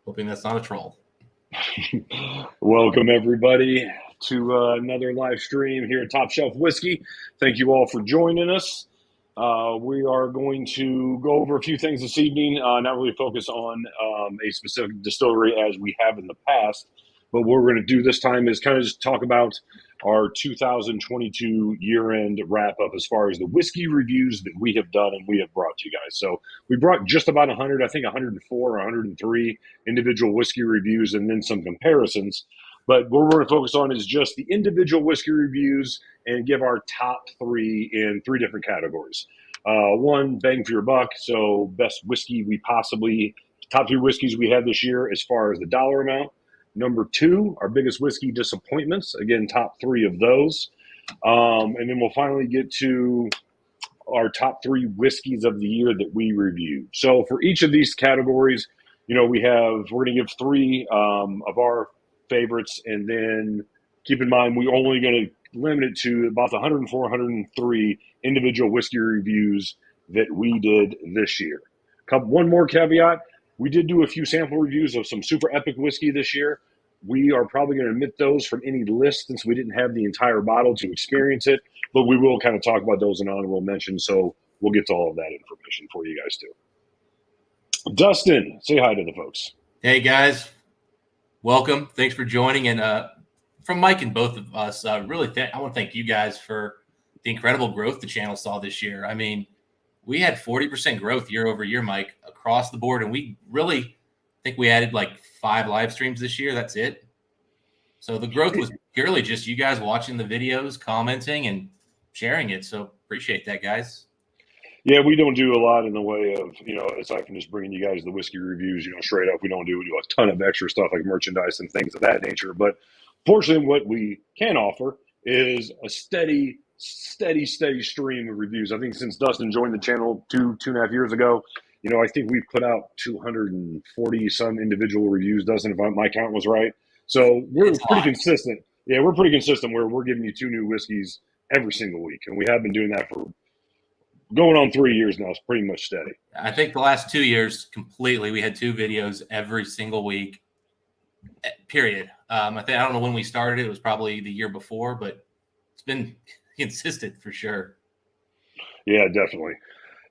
Hoping that's not a troll. Welcome, everybody, to another live stream here at Top Shelf Whiskey. Thank you all for joining us. We are going to go over a few things this evening, not really focus on a specific distillery as we have in the past, but what we're going to do this time is kind of just talk about our 2022 year-end wrap-up as far as the whiskey reviews that we have done and we have brought to you guys. So we brought just about 100, I think 104 or 103 individual whiskey reviews and then some comparisons. But what we're going to focus on is just the individual whiskey reviews and give our top three in three different categories. One, bang for your buck. So best whiskey top three whiskeys we had this year as far as the dollar amount. Number two, our biggest whiskey disappointments. Again, top three of those. And then we'll finally get to our top three whiskeys of the year that we reviewed. So for each of these categories, we're going to give three of our favorites, and then keep in mind we're only going to limit it to about the 104, 103 individual whiskey reviews that we did this year. One more caveat: we did do a few sample reviews of some super epic whiskey this year. We are probably going to omit those from any list since we didn't have the entire bottle to experience it, but we will kind of talk about those in honorable mention, so we'll get to all of that information for you guys too. Dustin, say hi to the folks. Hey, guys. Welcome. Thanks for joining. And from Mike and both of us, I want to thank you guys for the incredible growth the channel saw this year. I mean, we had 40% growth year over year, Mike, across the board. And we really think we added like 5 live streams this year. That's it. So the growth was purely just you guys watching the videos, commenting, and sharing it. So appreciate that, guys. Yeah, we don't do a lot in the way of, aside from just bringing you guys the whiskey reviews, straight up. We do a ton of extra stuff like merchandise and things of that nature. But fortunately, what we can offer is a steady stream of reviews. I think since Dustin joined the channel two and a half years ago, I think we've put out 240 some individual reviews, Dustin, if my count was right. So we're pretty consistent. Yeah, we're pretty consistent where we're giving you 2 new whiskeys every single week. And we have been doing that for going on 3 years now. It's pretty much steady. I think the last 2 years completely, we had 2 videos every single week, period. I don't know when we started. It was probably the year before, but it's been consistent for sure. Yeah, definitely.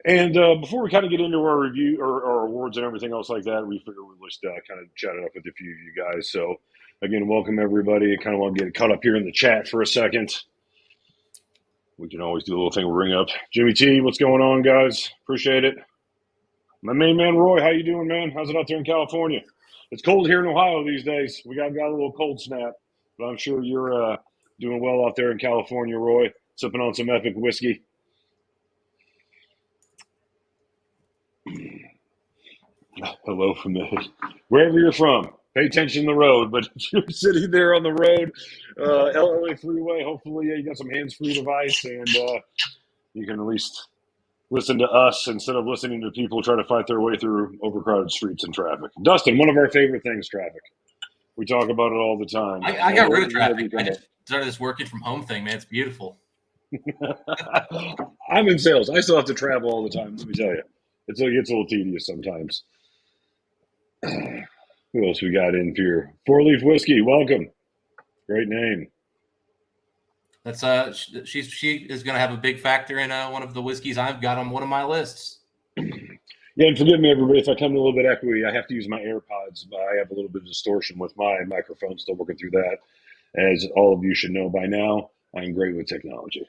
And before we kind of get into our review or our awards and everything else like that, we figured we'd just kind of chat it up with a few of you guys. So again, welcome everybody. I kind of want to get caught up here in the chat for a second. We can always do a little thing. We'll ring up Jimmy T. What's going on, guys? Appreciate it. My main man, Roy. How you doing, man? How's it out there in California? It's cold here in Ohio these days. We got a little cold snap, but I'm sure you're doing well out there in California, Roy. Sipping on some epic whiskey. Hello from wherever you're from. Pay attention to the road, but if you're sitting there on the road, LA freeway, hopefully you got some hands-free device and you can at least listen to us instead of listening to people try to fight their way through overcrowded streets and traffic. Dustin, one of our favorite things, traffic. We talk about it all the time. I got rid of traffic. I just started this working from home thing, man. It's beautiful. I'm in sales. I still have to travel all the time, let me tell you. It gets a little tedious sometimes. Who else we got in here? 4 Leaf Whiskey, welcome. Great name. That's she is going to have a big factor in one of the whiskeys I've got on one of my lists. Yeah, and forgive me, everybody, if I come to a little bit echoey. I have to use my AirPods, but I have a little bit of distortion with my microphone. Still working through that. As all of you should know by now, I'm great with technology.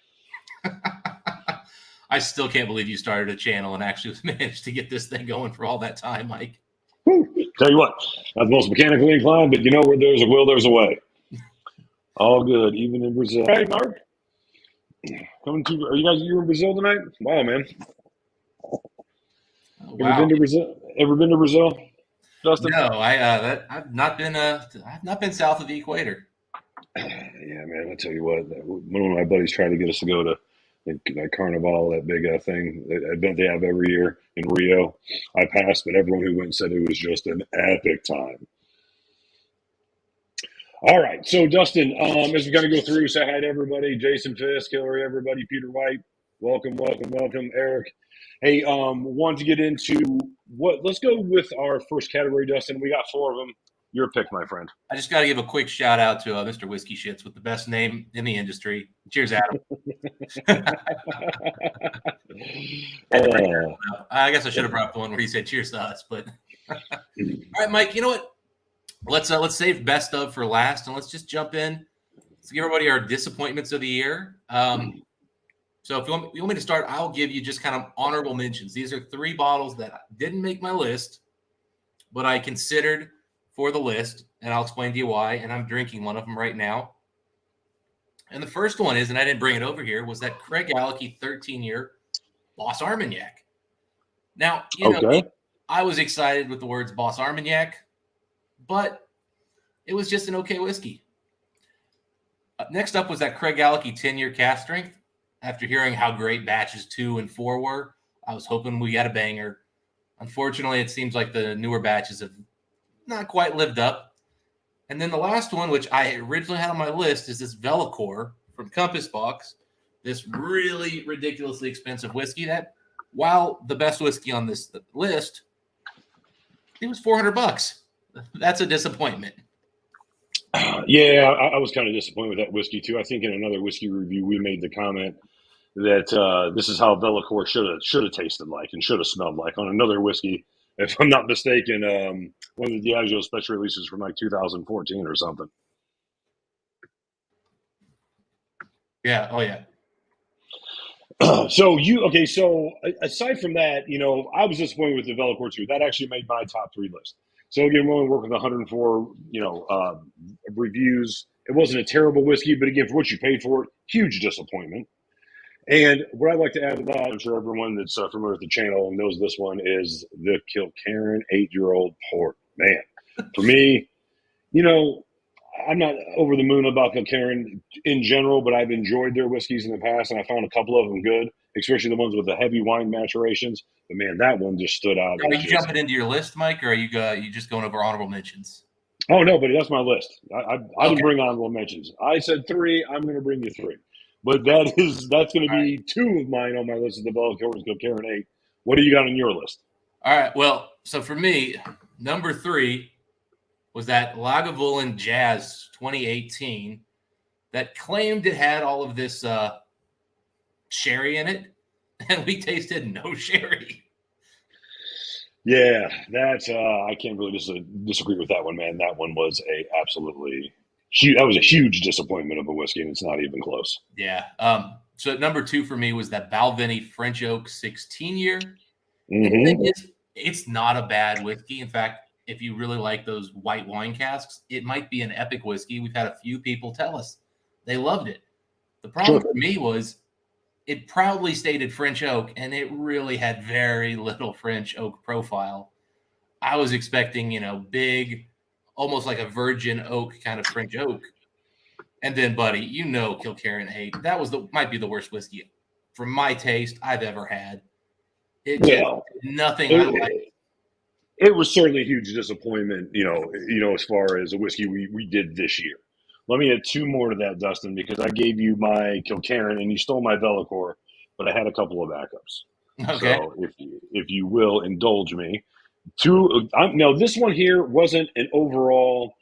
I still can't believe you started a channel and actually managed to get this thing going for all that time, Mike. Woo. Tell you what, not the most mechanically inclined, but where there's a will, there's a way. All good, even in Brazil. Hey, Mark. You're in Brazil tonight? Wow, man. Oh, wow. Ever been to Brazil, Dustin? No, I've not been south of the equator. Yeah, man. I tell you what, one of my buddies tried to get us to go to that Carnival, that big thing, that event they have every year in Rio. I passed, but everyone who went said it was just an epic time. All right, so Dustin, as we kind of go through, say hi to everybody. Jason Fisk, Hillary, everybody, Peter White, welcome, Eric. Hey, wanted to get into what? Let's go with our first category, Dustin. We got four of them. Your pick, my friend. I just got to give a quick shout out to Mr. Whiskey Shits with the best name in the industry. Cheers, Adam. Oh. I guess I should have brought the one where he said cheers to us, but all right, Mike. You know what? Let's save best of for last, and let's just jump in. Let's give everybody our disappointments of the year. So if you want me to start, I'll give you just kind of honorable mentions. These are 3 bottles that didn't make my list, but I considered for the list, and I'll explain to you why. And I'm drinking one of them right now. And the first one is, and I didn't bring it over here, was that Craig Alecky 13-year Boss Armagnac. Now, you know, Okay. I was excited with the words Boss Armagnac, but it was just an okay whiskey. Next up was that Craig Alecky 10-year cask strength. After hearing how great batches 2 and 4 were, I was hoping we got a banger. Unfortunately, it seems like the newer batches have not quite lived up. And then the last one, which I originally had on my list, is this Velicor from Compass Box. This really ridiculously expensive whiskey that, while the best whiskey on this list, it was $400. That's a disappointment. Yeah, I was kind of disappointed with that whiskey too. I think in another whiskey review we made the comment that this is how Velicor should have tasted like and should have smelled like on another whiskey. If I'm not mistaken, one of the Diageo special releases from like 2014 or something. Yeah. Oh, yeah. So aside from that, I was disappointed with the Velicor too. That actually made my top 3 list. So again, we're only working with 104, reviews. It wasn't a terrible whiskey, but again, for what you paid for it, huge disappointment. And what I'd like to add to that, I'm sure everyone that's familiar with the channel knows this one, is the Kilkerran 8-year-old port. Man, for me, I'm not over the moon about Kilkerran in general, but I've enjoyed their whiskeys in the past, and I found a couple of them good, especially the ones with the heavy wine maturations. But man, that one just stood out. Are you jumping into your list, Mike, or are you just going over honorable mentions? Oh no, buddy, that's my list. I Okay. didn't bring honorable mentions. I said 3. I'm going to bring you 3, but that's going to be 2 of mine on my list. Is the Kilkerran 8. What do you got on your list? All right. Well, so for me, number 3 was that Lagavulin Jazz 2018 that claimed it had all of this sherry in it, and we tasted no sherry. Yeah, that's I can't really disagree with that one, man. That one was that was a huge disappointment of a whiskey, and it's not even close. Yeah. So number 2 for me was that Balvenie French Oak 16-year. Mm-hmm. And the thing is, it's not a bad whiskey. In fact, if you really like those white wine casks, it might be an epic whiskey. We've had a few people tell us they loved it. The problem for me was it proudly stated French oak, and it really had very little French oak profile. I was expecting, big, almost like a virgin oak kind of French oak. And then, buddy, Kilkerran 8. That might be the worst whiskey for my taste I've ever had. Nothing I liked. It was certainly a huge disappointment, as far as a whiskey we did this year. Let me add 2 more to that, Dustin, because I gave you my Kilkerran and you stole my Velicor, but I had a couple of backups. Okay. So if you will indulge me, now this one here wasn't an overall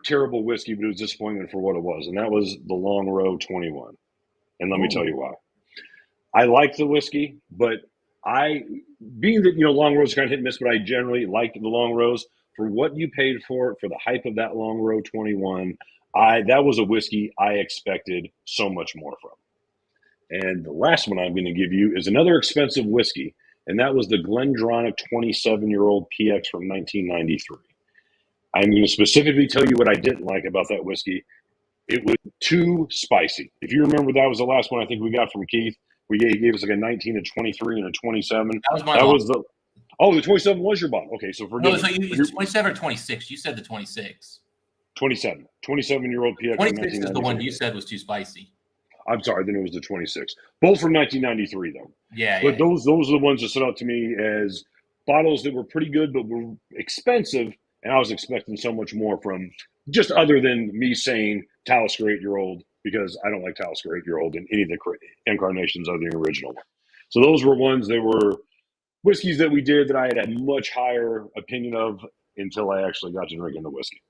terrible whiskey, but it was disappointment for what it was, and that was the Long Row 21. And let me tell you why. I like the whiskey, but being that Long Row's kind of hit and miss, but I generally like the Long Rows for what you paid for it, for the hype of that Long Row 21. That was a whiskey I expected so much more from. And the last one I'm going to give you is another expensive whiskey, and that was the GlenDronach 27-year-old PX from 1993. I'm going to specifically tell you what I didn't like about that whiskey. It was too spicy. If you remember, that was the last one I think we got from Keith. He gave us like a 19, a 23, and a 27. That was my the 27 was your bottle. Okay, so forget it. So you 27 or 26? You said the 26. 27. 27-year-old PX. 26 is the one you said was too spicy. I'm sorry, then it was the 26. Both from 1993, though. Yeah. But those are the ones that stood out to me as bottles that were pretty good but were expensive, and I was expecting so much more from, just other than me saying Talisker 8-year-old, because I don't like Talisker 8-year-old in any of the incarnations of the original one. So those were ones that were whiskeys that we did that I had a much higher opinion of until I actually got to drinking the whiskey.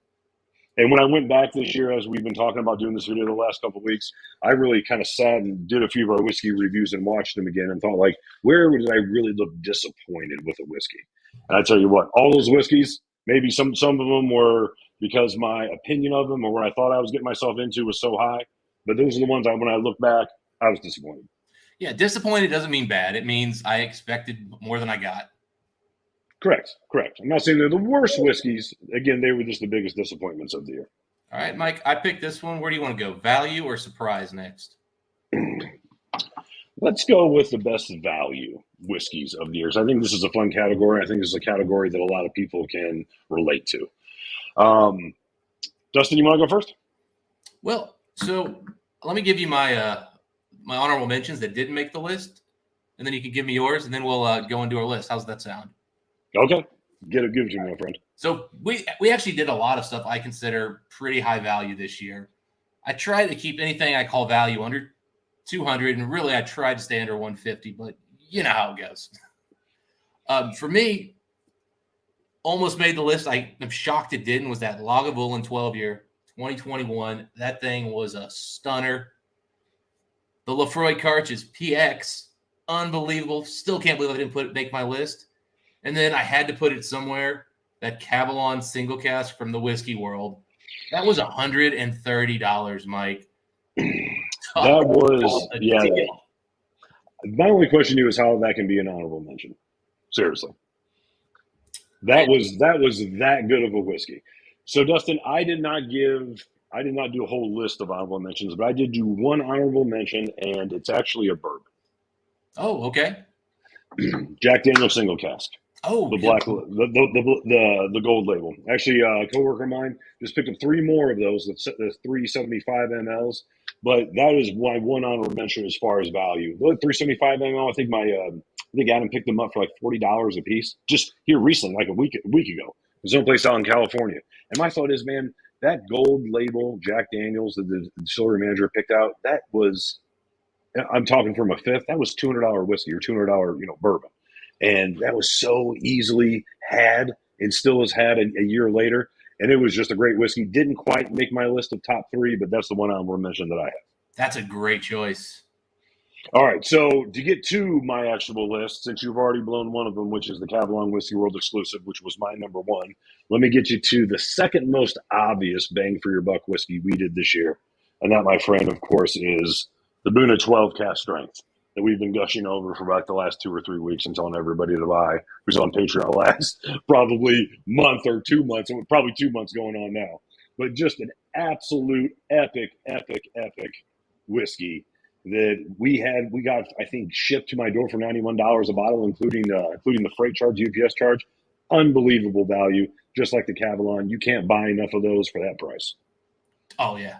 And when I went back this year, as we've been talking about doing this video the last couple of weeks, I really kind of sat and did a few of our whiskey reviews and watched them again and thought, like, where did I really look disappointed with a whiskey? And I tell you what, all those whiskeys, maybe some of them were because my opinion of them or what I thought I was getting myself into was so high. But those are the ones when I look back, I was disappointed. Yeah, disappointed doesn't mean bad. It means I expected more than I got. Correct. I'm not saying they're the worst whiskeys. Again, they were just the biggest disappointments of the year. All right, Mike, I picked this one. Where do you want to go? Value or surprise next? Let's go with the best value whiskeys of the years. I think this is a fun category. I think this is a category that a lot of people can relate to. Dustin, you want to go first? Well, so let me give you my my honorable mentions that didn't make the list, and then you can give me yours, and then we'll go into our list. How's that sound? Okay. Give it to me, my friend. So we actually did a lot of stuff I consider pretty high value this year. I try to keep anything I call value under 200, and really I tried to stay under 150, but you know how it goes. For me, almost made the list. I am shocked it didn't. Was that Lagavulin 12-year 2021? That thing was a stunner. The Lefroy Cartridge PX, unbelievable. Still can't believe I didn't make my list. And then I had to put it somewhere. That Cavalon single cask from the whiskey world. That was $130, Mike. That was, yeah. My only question to you is how that can be an honorable mention. Seriously. That was that good of a whiskey. So, Dustin, I did not do a whole list of honorable mentions, but I did do one honorable mention, and it's actually a bourbon. Oh, okay. Jack Daniel's single cask. Oh, the black, the gold label. Actually, a coworker of mine just picked up 3 more of those. The 375 mLs, but that is my one honorable mention as far as value. The 375 ml, I think Adam picked them up for like $40 a piece, just here recently, like a week ago. There's no place out in California, and my thought is, man, that gold label Jack Daniel's that the distillery manager picked out, that was, I'm talking from a fifth, that was $200 whiskey or $200 bourbon. And that was so easily had and still is had a year later. And it was just a great whiskey. Didn't quite make my list of top 3, but that's the one I will mention that I have. That's a great choice. All right. So to get to my actual list, since you've already blown one of them, which is the Cavalon Whiskey World exclusive, which was my number 1, let me get you to the second most obvious bang for your buck whiskey we did this year. And that, my friend, of course, is the Boona 12 cask strength that we've been gushing over for about the last 2 or 3 weeks and telling everybody to buy, who's on Patreon last probably month or 2 months, and probably 2 months going on now. But just an absolute epic whiskey that we got, I think, shipped to my door for $91 a bottle, including the freight charge, UPS charge. Unbelievable value, just like the Cavalon. You can't buy enough of those for that price. Oh, yeah.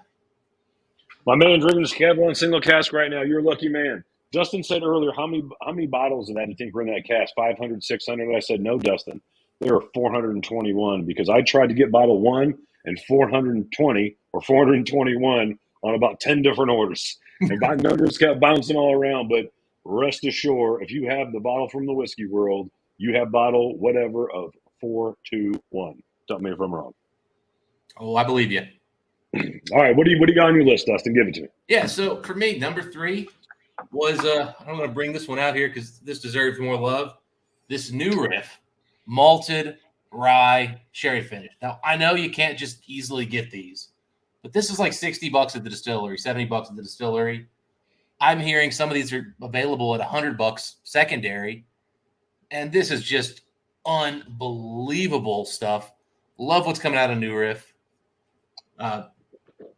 My man drinking this Cavalon single cask right now, you're a lucky man. Dustin said earlier, how many bottles of that do you think were in that cask? 500, 600? I said, no, Dustin. There are 421 because I tried to get bottle 1 and 420 or 421 on about 10 different orders. And my numbers kept bouncing all around. But rest assured, if you have the bottle from the whiskey world, you have bottle whatever of 421. Tell me if I'm wrong. Oh, I believe you. All right. What do you got on your list, Dustin? Give it to me. Yeah. So for me, number 3 was I'm going to bring this one out here because this deserves more love. This New Riff malted rye sherry finish. Now I know you can't just easily get these, but this is like $60 at the distillery, $70 at the distillery. I'm hearing some of these are available at $100 secondary, and this is just unbelievable stuff. Love what's coming out of New Riff.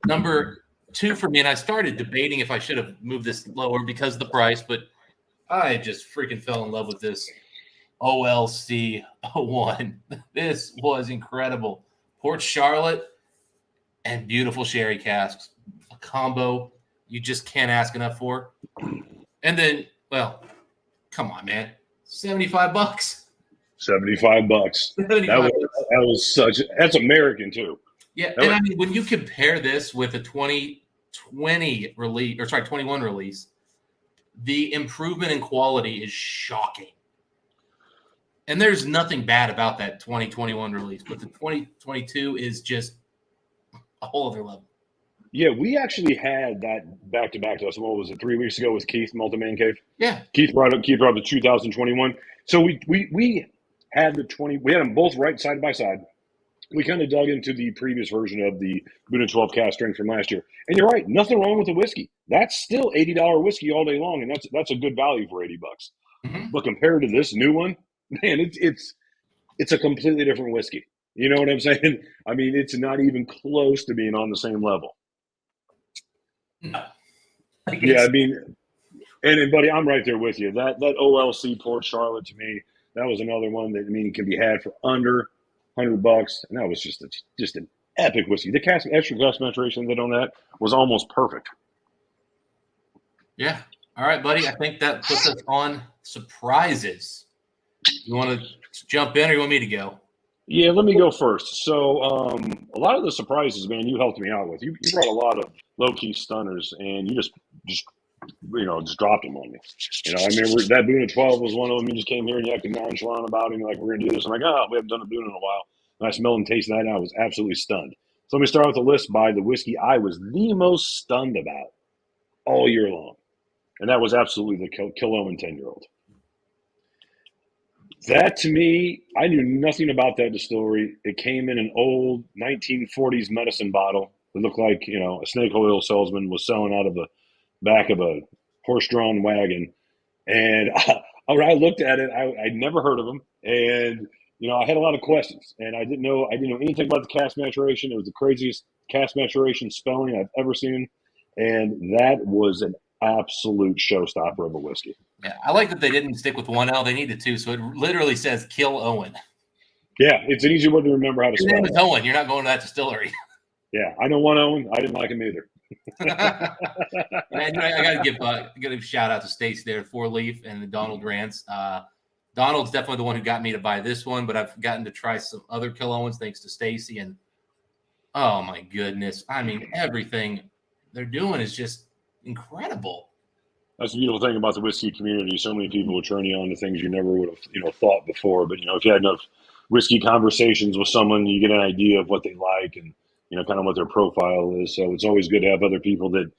Number 2 for me, and I started debating if I should have moved this lower because of the price, but I just freaking fell in love with this OLC 01. This was incredible. Port Charlotte and beautiful sherry casks, a combo you just can't ask enough for. And then, well, come on, man, $75. $75. That was that's American too. Yeah, and I mean, when you compare this with a 2020 release, or sorry, 21 release, the improvement in quality is shocking. And there's nothing bad about that 2021 release, but the 2022 is just a whole other level. Yeah, we actually had that back to back to us. What was it, 3 weeks ago with Keith, Multi-Man Cave? Yeah. Keith brought up the 2021. So we had we had them both right side by side. We kind of dug into the previous version of the Buddha 12 cast strength from last year. And you're right, nothing wrong with the whiskey. That's still $80 whiskey all day long, and that's a good value for $80. Mm-hmm. But compared to this new one, man, it's a completely different whiskey. You know what I'm saying? I mean, it's not even close to being on the same level. No. Yeah, I mean, and buddy, I'm right there with you. That OLC Port Charlotte, to me, that was another one that, I mean, can be had for under $100, and that was just an epic whiskey. The extra cask maturation that on that was almost perfect. Yeah. All right, buddy. I think that puts us on surprises. You want to jump in, or you want me to go? Yeah, let me go first. So, a lot of the surprises, man, you helped me out with. You brought a lot of low key stunners, and you just dropped them on me. You know, I remember that Boone at 12 was one of them. You just came here and you acted nonchalant about it, like we're gonna do this. I'm like, we haven't done a Boone in a while. And I smelled and tasted that, and I was absolutely stunned. So let me start with the list by the whiskey I was the most stunned about all year long, and that was absolutely the Killoman 10-year-old. That, to me, I knew nothing about that distillery. It came in an old 1940s medicine bottle. It looked like, a snake oil salesman was selling out of the back of a horse-drawn wagon. And when I looked at it, I'd never heard of them. And, I had a lot of questions. And I didn't know anything about the cask maturation. It was the craziest cask maturation spelling I've ever seen. And that was an absolute showstopper of a whiskey. Yeah, I like that they didn't stick with one L. They needed two, so it literally says Kill Owen. Yeah, it's an easy one to remember how to spell. Your name is Owen. You're not going to that distillery. Yeah, I know one Owen. I didn't like him either. Man, I got to give a shout out to Stacy there, Four Leaf and the Donald Rants. Donald's definitely the one who got me to buy this one, but I've gotten to try some other Kill Owens thanks to Stacy, and oh my goodness, I mean, everything they're doing is just incredible. That's the beautiful thing about the whiskey community. So many people will turn you on to things you never would have, thought before. But if you had enough whiskey conversations with someone, you get an idea of what they like and kind of what their profile is. So it's always good to have other people that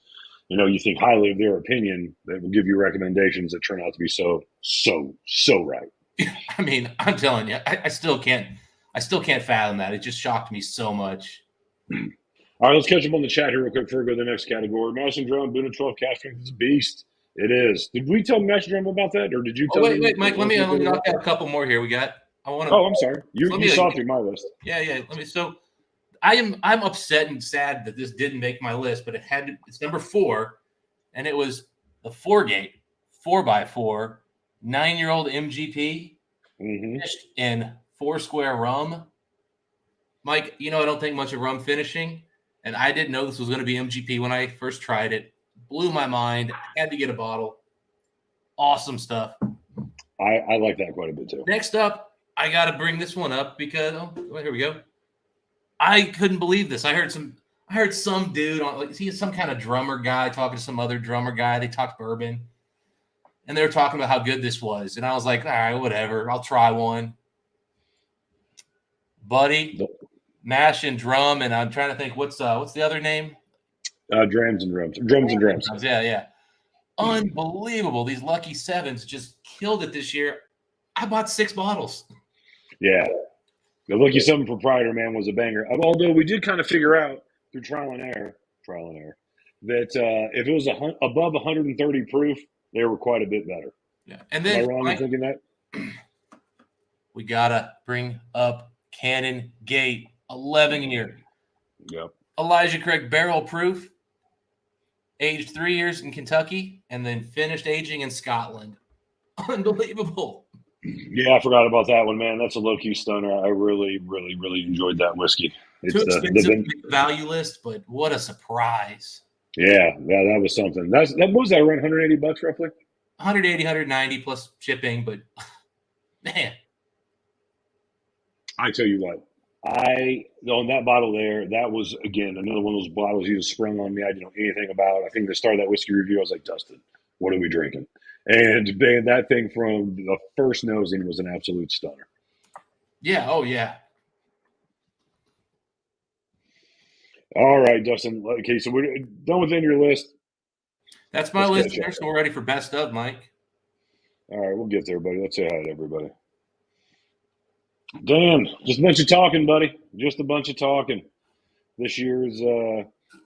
you think highly of their opinion that will give you recommendations that turn out to be so right. I mean, I'm telling you, I still can't fathom that. It just shocked me so much. All right, let's catch up on the chat here real quick before we go to the next category. Madison Drum, Boone 12 cast strength is a beast. It is. Did we tell Madison Drum about that, or did you tell me? Wait, Mike. Let me knock out a couple more here. We got. I'm sorry. You saw through my list. Yeah. So, I'm upset and sad that this didn't make my list, but it's number 4, and it was the 4-gate 4x4 9-year-old MGP finished in 4-square rum. Mike, I don't think much of rum finishing, and I didn't know this was going to be MGP when I first tried it. Blew my mind. Had to get a bottle. Awesome stuff. I like that quite a bit too. Next up, I got to bring this one up because here we go. I couldn't believe this. I heard some dude on he's some kind of drummer guy talking to some other drummer guy. They talked bourbon, and they were talking about how good this was, and I was like, all right, whatever. I'll try one, buddy. Mash and drum, and I'm trying to think what's the other name? Drums and drums. Yeah. Unbelievable. These Lucky Sevens just killed it this year. I bought 6 bottles. Yeah. The Lucky 7 Proprietor, man, was a banger. Although we did kind of figure out through trial and error, that if it was above 130 proof, they were quite a bit better. Yeah. And then am I wrong in thinking that? We got to bring up Cannon Gate, 11-year. Yep. Elijah Craig barrel proof. Aged 3 years in Kentucky, and then finished aging in Scotland. Unbelievable. Yeah, I forgot about that one, man. That's a low-key stunner. I really, really, really enjoyed that whiskey. Too expensive to make the value list, but what a surprise. Yeah, that was something. What was that, around $180 roughly? 180, 190 plus shipping, but man. I tell you what. On that bottle there, that was, again, another one of those bottles you just sprung on me. I didn't know anything about. I think the start of that whiskey review, I was like, Dustin, what are we drinking? And man, that thing from the first nosing was an absolute stunner. Yeah. Oh, yeah. All right, Dustin. Okay, so we're done within your list. That's my Let's list. catch And up. they're still ready for best of, Mike. All right, we'll get there, buddy. Let's say hi to everybody. Dan, just a bunch of talking, buddy. Just a bunch of talking. This year's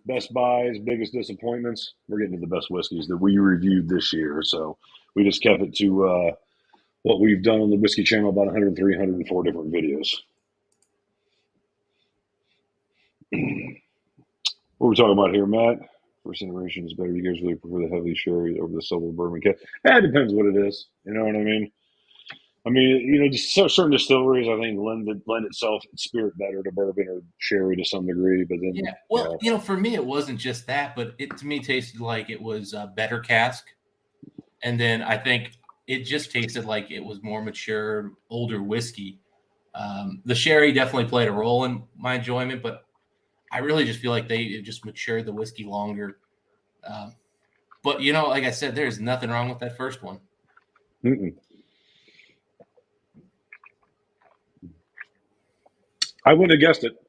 best buys, biggest disappointments. We're getting to the best whiskeys that we reviewed this year. So we just kept it to what we've done on the Whiskey channel, about 103, 104 different videos. What are we talking about here, Matt? First generation is better. You guys really prefer the heavy sherry over the solo bourbon? It depends what it is. You know what I mean? I mean, you know, just certain distilleries, I think, lend itself spirit better to bourbon or sherry to some degree. But then, Yeah. Well, for me, it wasn't just that, but it to me tasted like it was a better cask. And then I think it just tasted like it was more mature, older whiskey. The sherry definitely played a role in my enjoyment, but I really just feel like they just matured the whiskey longer. But like I said, there's nothing wrong with that first one. mm-mm. I wouldn't have guessed it.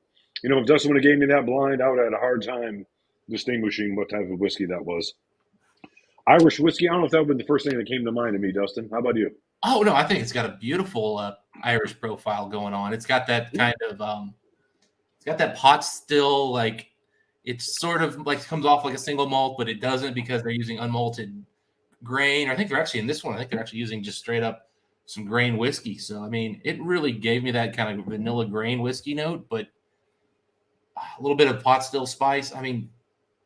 You know, if Dustin would have gave me that blind, I would have had a hard time distinguishing what type of whiskey that was. Irish whiskey. I don't know if that would have been the first thing that came to mind to me, Dustin. How about you? Oh no, I think it's got a beautiful Irish profile going on. It's got that kind of it's got that pot still, like it's sort of like comes off like a single malt, but it doesn't because they're using unmalted grain. I think they're actually in this one. I think they're actually using just straight up some grain whiskey. So I mean, it really gave me that kind of vanilla grain whiskey note, but a little bit of pot still spice. I mean,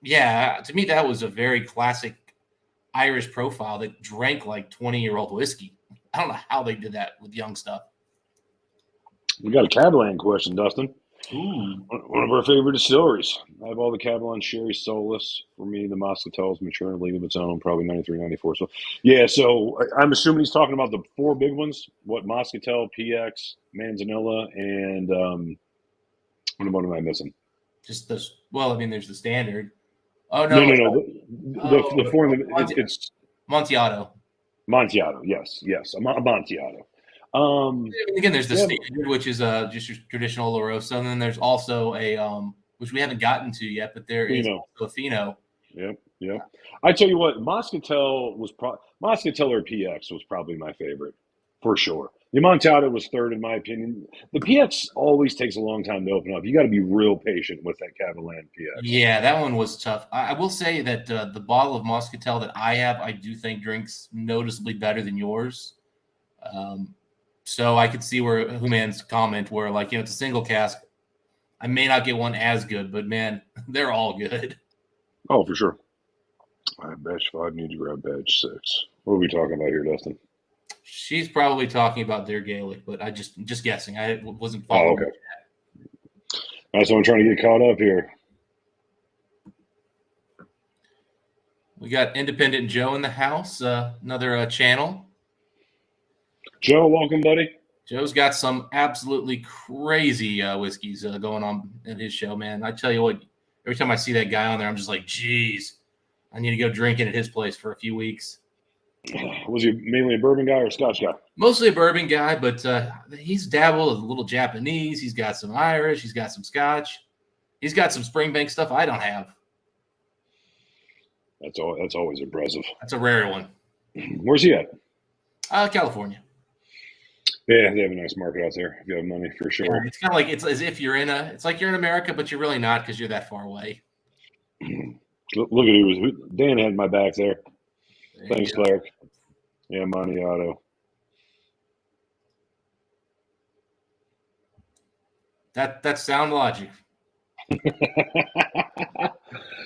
yeah, to me that was a very classic Irish profile that drank like 20-year-old whiskey. I don't know how they did that with young stuff. We got a Catalan question, Dustin. Ooh. One of our favorite distilleries. I have all the Catalan Sherry Solus. For me, the Moscatel is mature in a league of its own, probably 93, 94. So, yeah, so I'm assuming he's talking about the four big ones. What, Moscatel, PX, Manzanilla, and what am I missing? Just this. Well, I mean, there's the standard. Oh No, no. no, no. The four, it's Montiato. Montiato. Yes, Amontillado. Again, there's the Yeah, standard, which is just your traditional Oloroso, and then there's also a which we haven't gotten to yet, but there is Fino. also a Fino. Yep. I tell you what, Moscatel or PX was probably my favorite for sure. The Amontillado was third in my opinion. The PX always takes a long time to open up. You got to be real patient with that Catalan PX. Yeah, that one was tough. I will say that the bottle of Moscatel that I have, I do think drinks noticeably better than yours. So I could see where Human's comment where like, it's a single cask. I may not get one as good, but man, they're all good. Oh, for sure. All right, batch 5 need to grab batch 6. What are we talking about here, Dustin? She's probably talking about their Gaelic, but I just guessing. I wasn't Oh, following. okay. That's what I'm trying to get caught up here. We got Independent Joe in the house, another channel. Joe, welcome, buddy. Joe's got some absolutely crazy whiskeys going on in his show, man. I tell you what, every time I see that guy on there, I'm just like, geez, I need to go drinking at his place for a few weeks. Was he mainly a bourbon guy or a Scotch guy? Mostly a bourbon guy, but he's dabbled a little Japanese. He's got some Irish. He's got some Scotch. He's got some Springbank stuff I don't have. That's always impressive. That's a rare one. Where's he at? California. Yeah, they have a nice market out there if you have money, for sure. Yeah, it's kind of like it's as if it's like you're in America, but you're really not because you're that far away. Look at who Dan had my back there. Thanks, Clark. Yeah, Montiato. That's sound logic.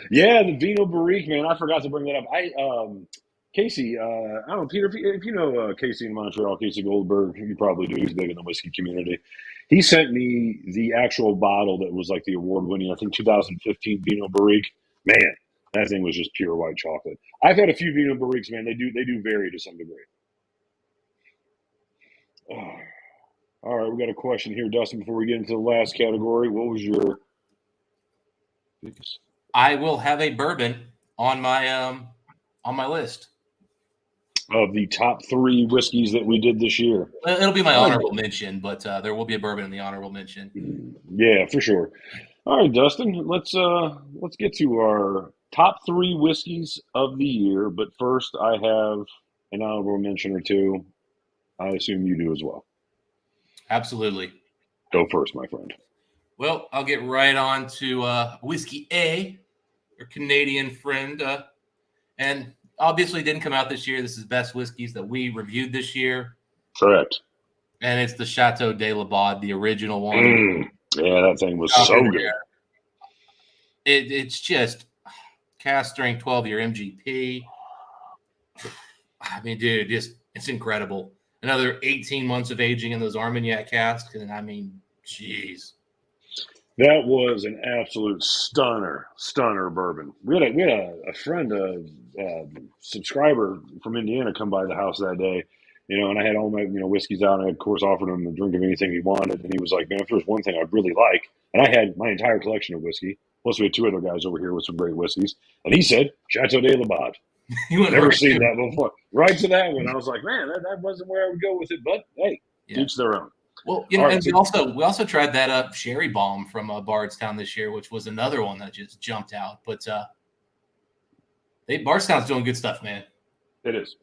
Yeah, the Vino Barrique, man. I forgot to bring that up. Casey, I don't know, Peter, if you know Casey in Montreal, Casey Goldberg, you probably do. He's big in the whiskey community. He sent me the actual bottle that was like the award-winning, I think, 2015 Vino Barrique. Man, that thing was just pure white chocolate. I've had a few Vino Barriques, man. They do vary to some degree. Oh. All right, we got a question here, Dustin. Before we get into the last category, what was your? I will have a bourbon on my list. of the top 3 whiskeys that we did this year. It'll be my honorable mention, but there will be a bourbon in the honorable mention. Yeah, for sure. All right, Dustin, let's get to our top 3 whiskeys of the year. But first, I have an honorable mention or two. I assume you do as well. Absolutely. Go first, my friend. Well, I'll get right on to Whiskey A, our Canadian friend. And obviously didn't come out this year. This is best whiskeys that we reviewed this year. Correct. And it's the Chateau de la Baude, the original one. Yeah, that thing was so good. It's just cast strength 12-year MGP. I mean, dude, it's incredible. Another 18 months of aging in those Armagnac casks. And I mean, geez. That was an absolute stunner bourbon. We had a friend, a subscriber from Indiana, come by the house that day, and I had all my whiskeys out, and I of course offered him a drink of anything he wanted, and he was like, "Man, if there's one thing I'd really like," and I had my entire collection of whiskey. Plus, we had 2 other guys over here with some great whiskeys, and he said Chateau de la Baude. Never seen that before. Right to that one, I was like, man, that wasn't where I would go with it, but hey, each their own. Well, and we also tried that Sherry Bomb from Bardstown this year, which was another one that just jumped out. But Bardstown's doing good stuff, man. It is.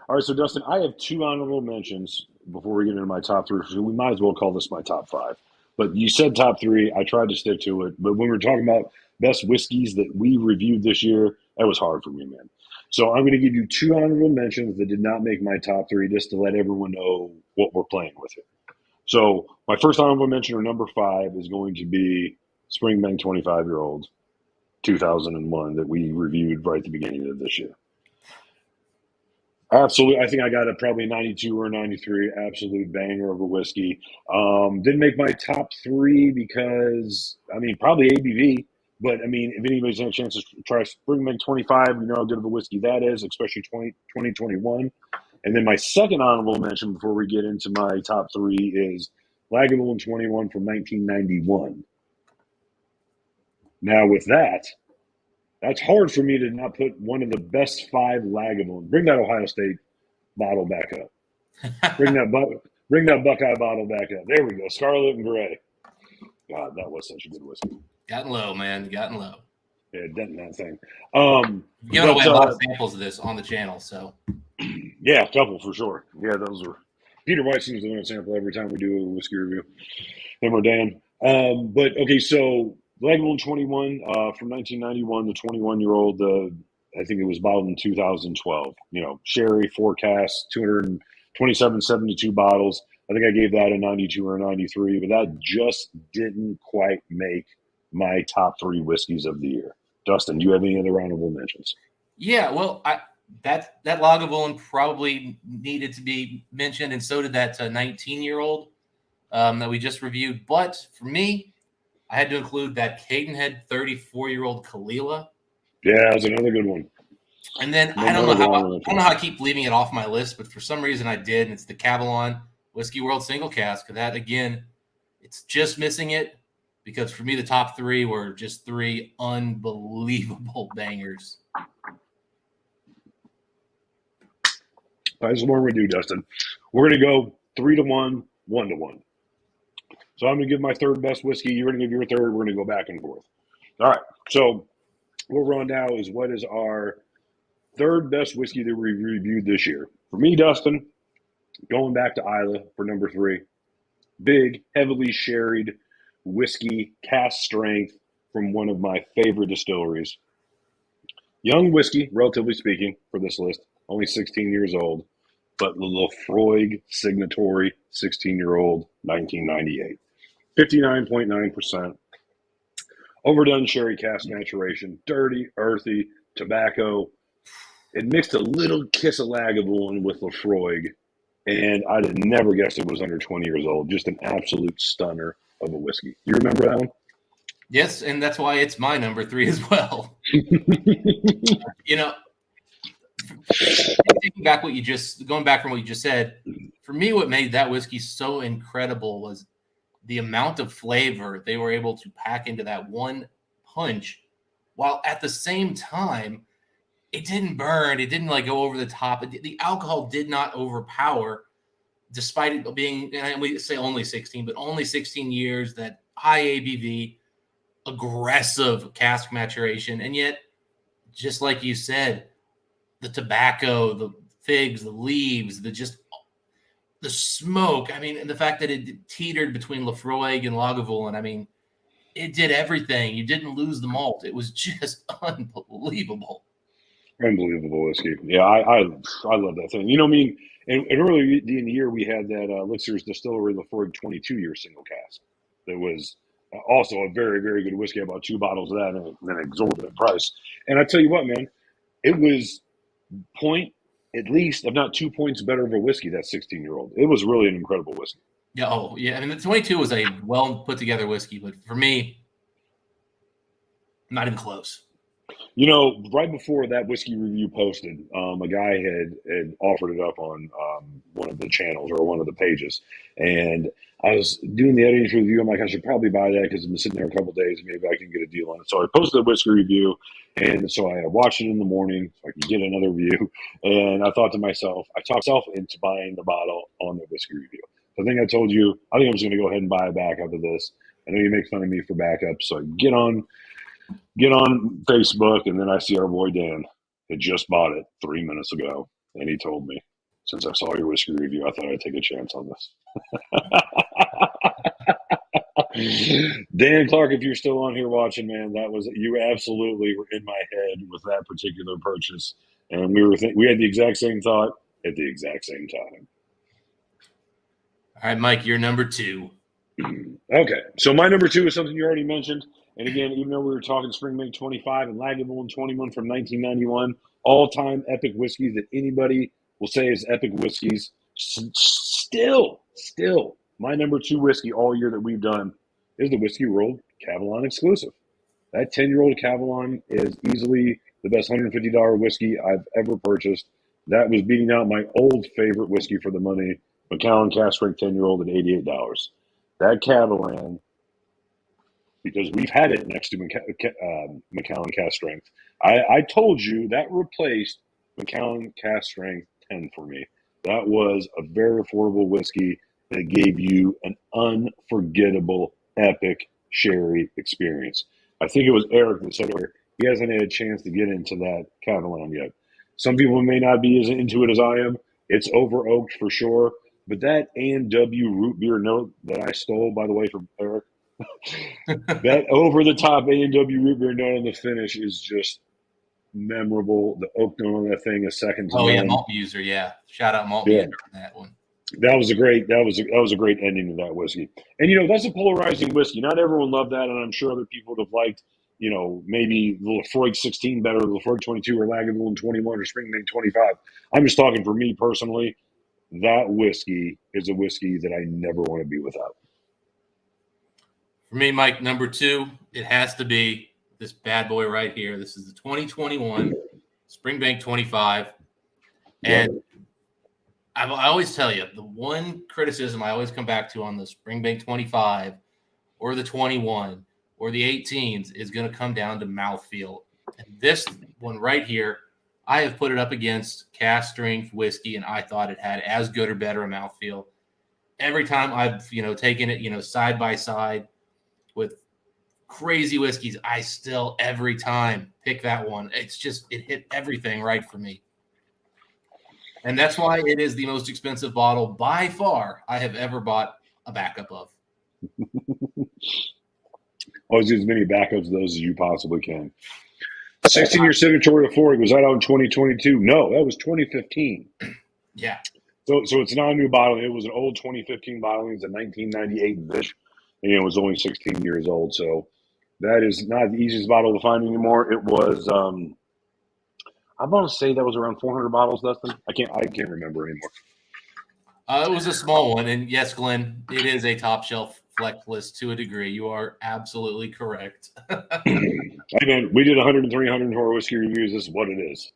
All right, so Dustin, I have 2 honorable mentions before we get into my top 3. So we might as well call this my top 5. But you said top 3. I tried to stick to it. But when we're talking about best whiskeys that we reviewed this year, that was hard for me, man. So I'm going to give you 2 honorable mentions that did not make my top 3, just to let everyone know what we're playing with here. So my first honorable mention, or number 5, is going to be Springbank 25-year-old 2001 that we reviewed right at the beginning of this year. Absolutely. I think I got probably 92 or 93, absolute banger of a whiskey. Didn't make my top 3 because, probably ABV. But, if anybody's had a chance to try Springbank 25, you know how good of a whiskey that is, especially 2021. And then my second honorable mention before we get into my top 3 is Lagavulin 21 from 1991. Now, with that's hard for me to not put one of the best 5 Lagavulin. Bring that Ohio State bottle back up. Bring that Buckeye bottle back up. There we go. Scarlet and Gray. God, that was such a good whiskey. Gotten low, man. Gotten low. Yeah, denting that thing. Giving away a lot of samples of this on the channel, so. Yeah, a couple for sure. Yeah, those are. Peter White seems to win a sample every time we do a whiskey review. Him or Dan. But okay, so Lagavulin 21 from 1991, the 21-year-old. I think it was bottled in 2012. Sherry, forecast, 227.72 bottles. I think I gave that a 92 or a 93, but that just didn't quite make my top 3 whiskeys of the year. Dustin, do you have any other honorable mentions? Yeah, well, that Lagavulin probably needed to be mentioned, and so did that 19-year-old that we just reviewed. But for me, I had to include that Cadenhead 34-year-old Kalila. Yeah, that was another good one. And then I don't know how I keep leaving it off my list, but for some reason I did, and it's the Cavalon Whiskey World Single Cask. That, again, it's just missing it because for me the top 3 were just 3 unbelievable bangers. That's what we're going to do, Dustin. We're going to go 3-1, 1-1. So I'm going to give my third best whiskey. You're going to give your third. We're going to go back and forth. All right. So what we're on now is what is our third best whiskey that we reviewed this year. For me, Dustin, going back to Islay for number 3. Big, heavily sherried whiskey, cast strength from one of my favorite distilleries. Young whiskey, relatively speaking, for this list. Only 16 years old. But the Lefroy Signatory 16-year-old, 1998. 59.9%. Overdone sherry cask maturation. Dirty, earthy, tobacco. It mixed a little kiss of Lagavulin with Lefroy. And I'd have never guessed it was under 20 years old. Just an absolute stunner of a whiskey. You remember that one? Yes, and that's why it's my number 3 as well. Going back from what you just said, for me, what made that whiskey so incredible was the amount of flavor they were able to pack into that one punch, while at the same time it didn't burn. It didn't like go over the top. The alcohol did not overpower, despite it being, and we say only 16, but only 16 years, that high ABV, aggressive cask maturation. And yet, just like you said, the tobacco, the figs, the leaves, the smoke. I mean, and the fact that it teetered between Laphroaig and Lagavulin. I mean, it did everything. You didn't lose the malt. It was just unbelievable. Unbelievable whiskey. Yeah, I love that thing. You know, I mean, and earlier in the year we had that Elixir's Distillery Laphroaig 22-year single cask. That was also a very, very good whiskey. I bought 2 bottles of that and an exorbitant price. And I tell you what, man, it was point at least, if not 2 points better of a whiskey, that 16-year-old. It was really an incredible whiskey. Yeah, oh yeah. I mean, the 22 was a well put together whiskey, but for me, not even close. You know, right before that whiskey review posted, a guy had offered it up on one of the channels or one of the pages, and I was doing the editing review. I'm like, I should probably buy that because I've been sitting there a couple of days. Maybe I can get a deal on it. So I posted the whiskey review, and so I watched it in the morning so I could get another review. And I thought to myself, I talked myself into buying the bottle on the whiskey review. So I think I told you, I think I'm just going to go ahead and buy a backup of this. I know you make fun of me for backups, so I get on Facebook, and then I see our boy Dan had just bought it 3 minutes ago, and he told me, since I saw your whiskey review, I thought I'd take a chance on this. Dan Clark, if you're still on here watching, man, you absolutely were in my head with that particular purchase, and we had the exact same thought at the exact same time. All right, Mike, you're number 2. Okay, so my number 2 is something you already mentioned. And again, even though we were talking Springbank 25 and Lagavulin 21 from 1991, all-time epic whiskeys that anybody will say is epic whiskeys, still, my number 2 whiskey all year that we've done is the Whiskey World Cavalon exclusive. That 10-year-old Cavalon is easily the best $150 whiskey I've ever purchased. That was beating out my old favorite whiskey for the money, Macallan Cask Strength 10-year-old at $88. That Cavalon, because we've had it next to Macallan Cask Strength. I told you that replaced Macallan Cask Strength 10 for me. That was a very affordable whiskey that gave you an unforgettable, epic sherry experience. I think it was Eric that said earlier, he hasn't had a chance to get into that Cavalon yet. Some people may not be as into it as I am. It's over oaked for sure. But that A&W root beer note that I stole, by the way, from Eric, that over-the-top A&W root beer note on the finish is just memorable. The oak note on that thing is second to none. Oh yeah, Malt Muser, yeah. Shout out Malt Muser on that one. That was a great ending to that whiskey. And you know, that's a polarizing whiskey. Not everyone loved that, and I'm sure other people would have liked, you know, maybe the Laphroaig 16 better, the Laphroaig 22, or Lagavulin 21, or Springbank 25. I'm just talking for me personally. That whiskey is a whiskey that I never want to be without. For me, Mike, number 2, it has to be this bad boy right here. This is the 2021 Springbank 25. And I always tell you, the one criticism I always come back to on the Springbank 25 or the 21 or the 18s is going to come down to mouthfeel. And this one right here, I have put it up against cask strength whiskey, and I thought it had as good or better a mouthfeel. Every time I've, taken it, side by side with crazy whiskeys, I still every time pick that one. It's just, it hit everything right for me. And that's why it is the most expensive bottle by far I have ever bought a backup of. Always do as many backups of those as you possibly can. 16-year signature Laphroaig, was that out in 2022? No, that was 2015. Yeah. So it's not a new bottle. It was an old 2015 bottle. It's a 1998 vintage, and it was only 16 years old. So that is not the easiest bottle to find anymore. It was, I'm going to say that was around 400 bottles, Dustin. I can't remember anymore. It was a small one, and yes, Glenn, it is a top shelf flex list to a degree. You are absolutely correct. Hey man, we did 103, 104 whiskey reviews. This is what it is.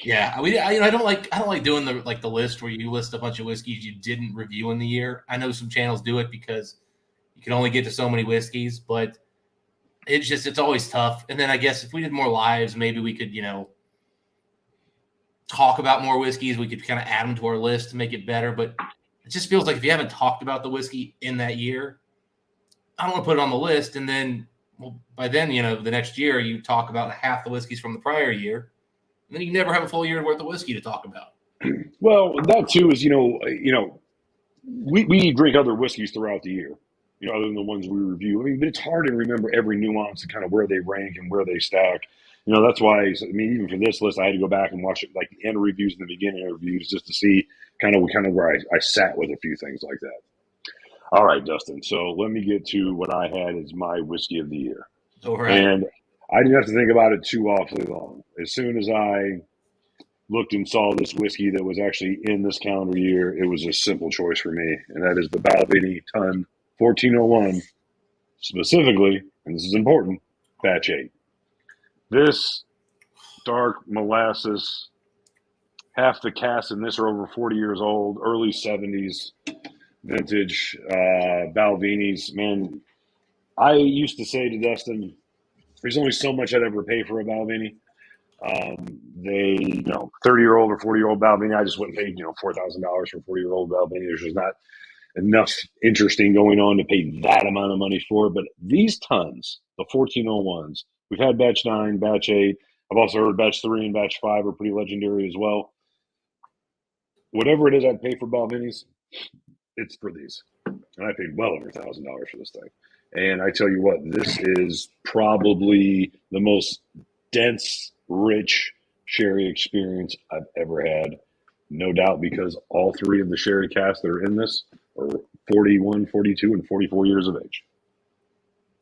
Yeah, I don't like doing the list where you list a bunch of whiskeys you didn't review in the year. I know some channels do it because you can only get to so many whiskeys, but it's always tough. And then I guess if we did more lives, maybe we could talk about more whiskeys. We could kind of add them to our list to make it better. But it just feels like if you haven't talked about the whiskey in that year, I don't want to put it on the list. And then, well, by then, the next year you talk about half the whiskeys from the prior year. And then you never have a full year's worth of whiskey to talk about. Well, that too is, we drink other whiskeys throughout the year, other than the ones we review. I mean, but it's hard to remember every nuance and kind of where they rank and where they stack. That's why, even for this list, I had to go back and watch it, like the end reviews and the beginning reviews, just to see kind of where I sat with a few things like that. All right, Dustin. So let me get to what I had as my whiskey of the year. All right. And I didn't have to think about it too awfully long. As soon as I looked and saw this whiskey that was actually in this calendar year, it was a simple choice for me, and that is the Balvenie Ton 1401, specifically, and this is important, Batch 8. This dark molasses, half the casks in this are over 40 years old, early 70s vintage Balvenies. Man, I used to say to Dustin, there's only so much I'd ever pay for a Balvenie. 30-year-old or 40-year-old Balvenie, I just wouldn't pay, $4,000 for a 40-year-old Balvenie. There's just not enough interesting going on to pay that amount of money for it. But these tons, the 1401s, we've had Batch 9, Batch 8. I've also heard Batch 3 and Batch 5 are pretty legendary as well. Whatever it is I'd pay for Balvenies, it's for these. And I paid well over $1,000 for this thing. And I tell you what, this is probably the most dense, rich sherry experience I've ever had. No doubt, because all three of the sherry casks that are in this are 41, 42, and 44 years of age.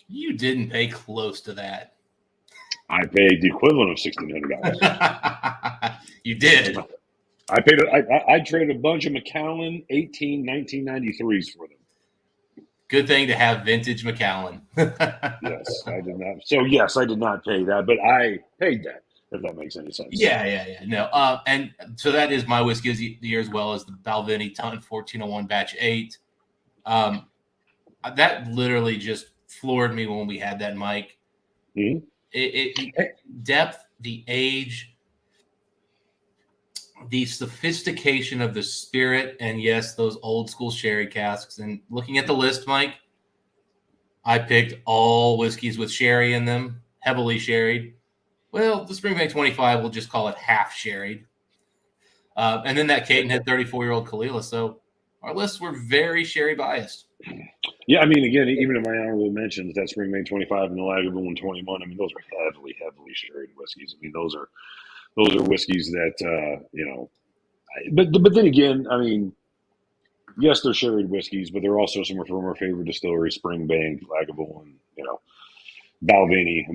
You didn't pay close to that. I paid the equivalent of $1,600. You did. I traded a bunch of Macallan 1993s for them. Good thing to have vintage Macallan. Yes, I did not. So yes, I did not pay that, but I paid that. If that makes any sense. Yeah. No, and so that is my whiskey of the year, as well as the Balvenie Ton 1401 Batch 8. That literally just floored me when we had that, Mike. Mm-hmm. It depth, the age, the sophistication of the spirit, and yes, those old school sherry casks. And looking at the list, Mike, I picked all whiskeys with sherry in them, heavily sherried. Well, the Springbank 25, we'll just call it half sherried. And then that Caton had 34-year-old Kalila. So our lists were very sherry biased. Yeah, again, even in my honorable mentions, that Springbank 25 and the Lagavulin 21, those are heavily sherried whiskeys. Those are whiskeys that, but then again, yes, they're sherried whiskeys, but they're also some from our favorite distilleries, Springbank, Lagavulin, Balvenie.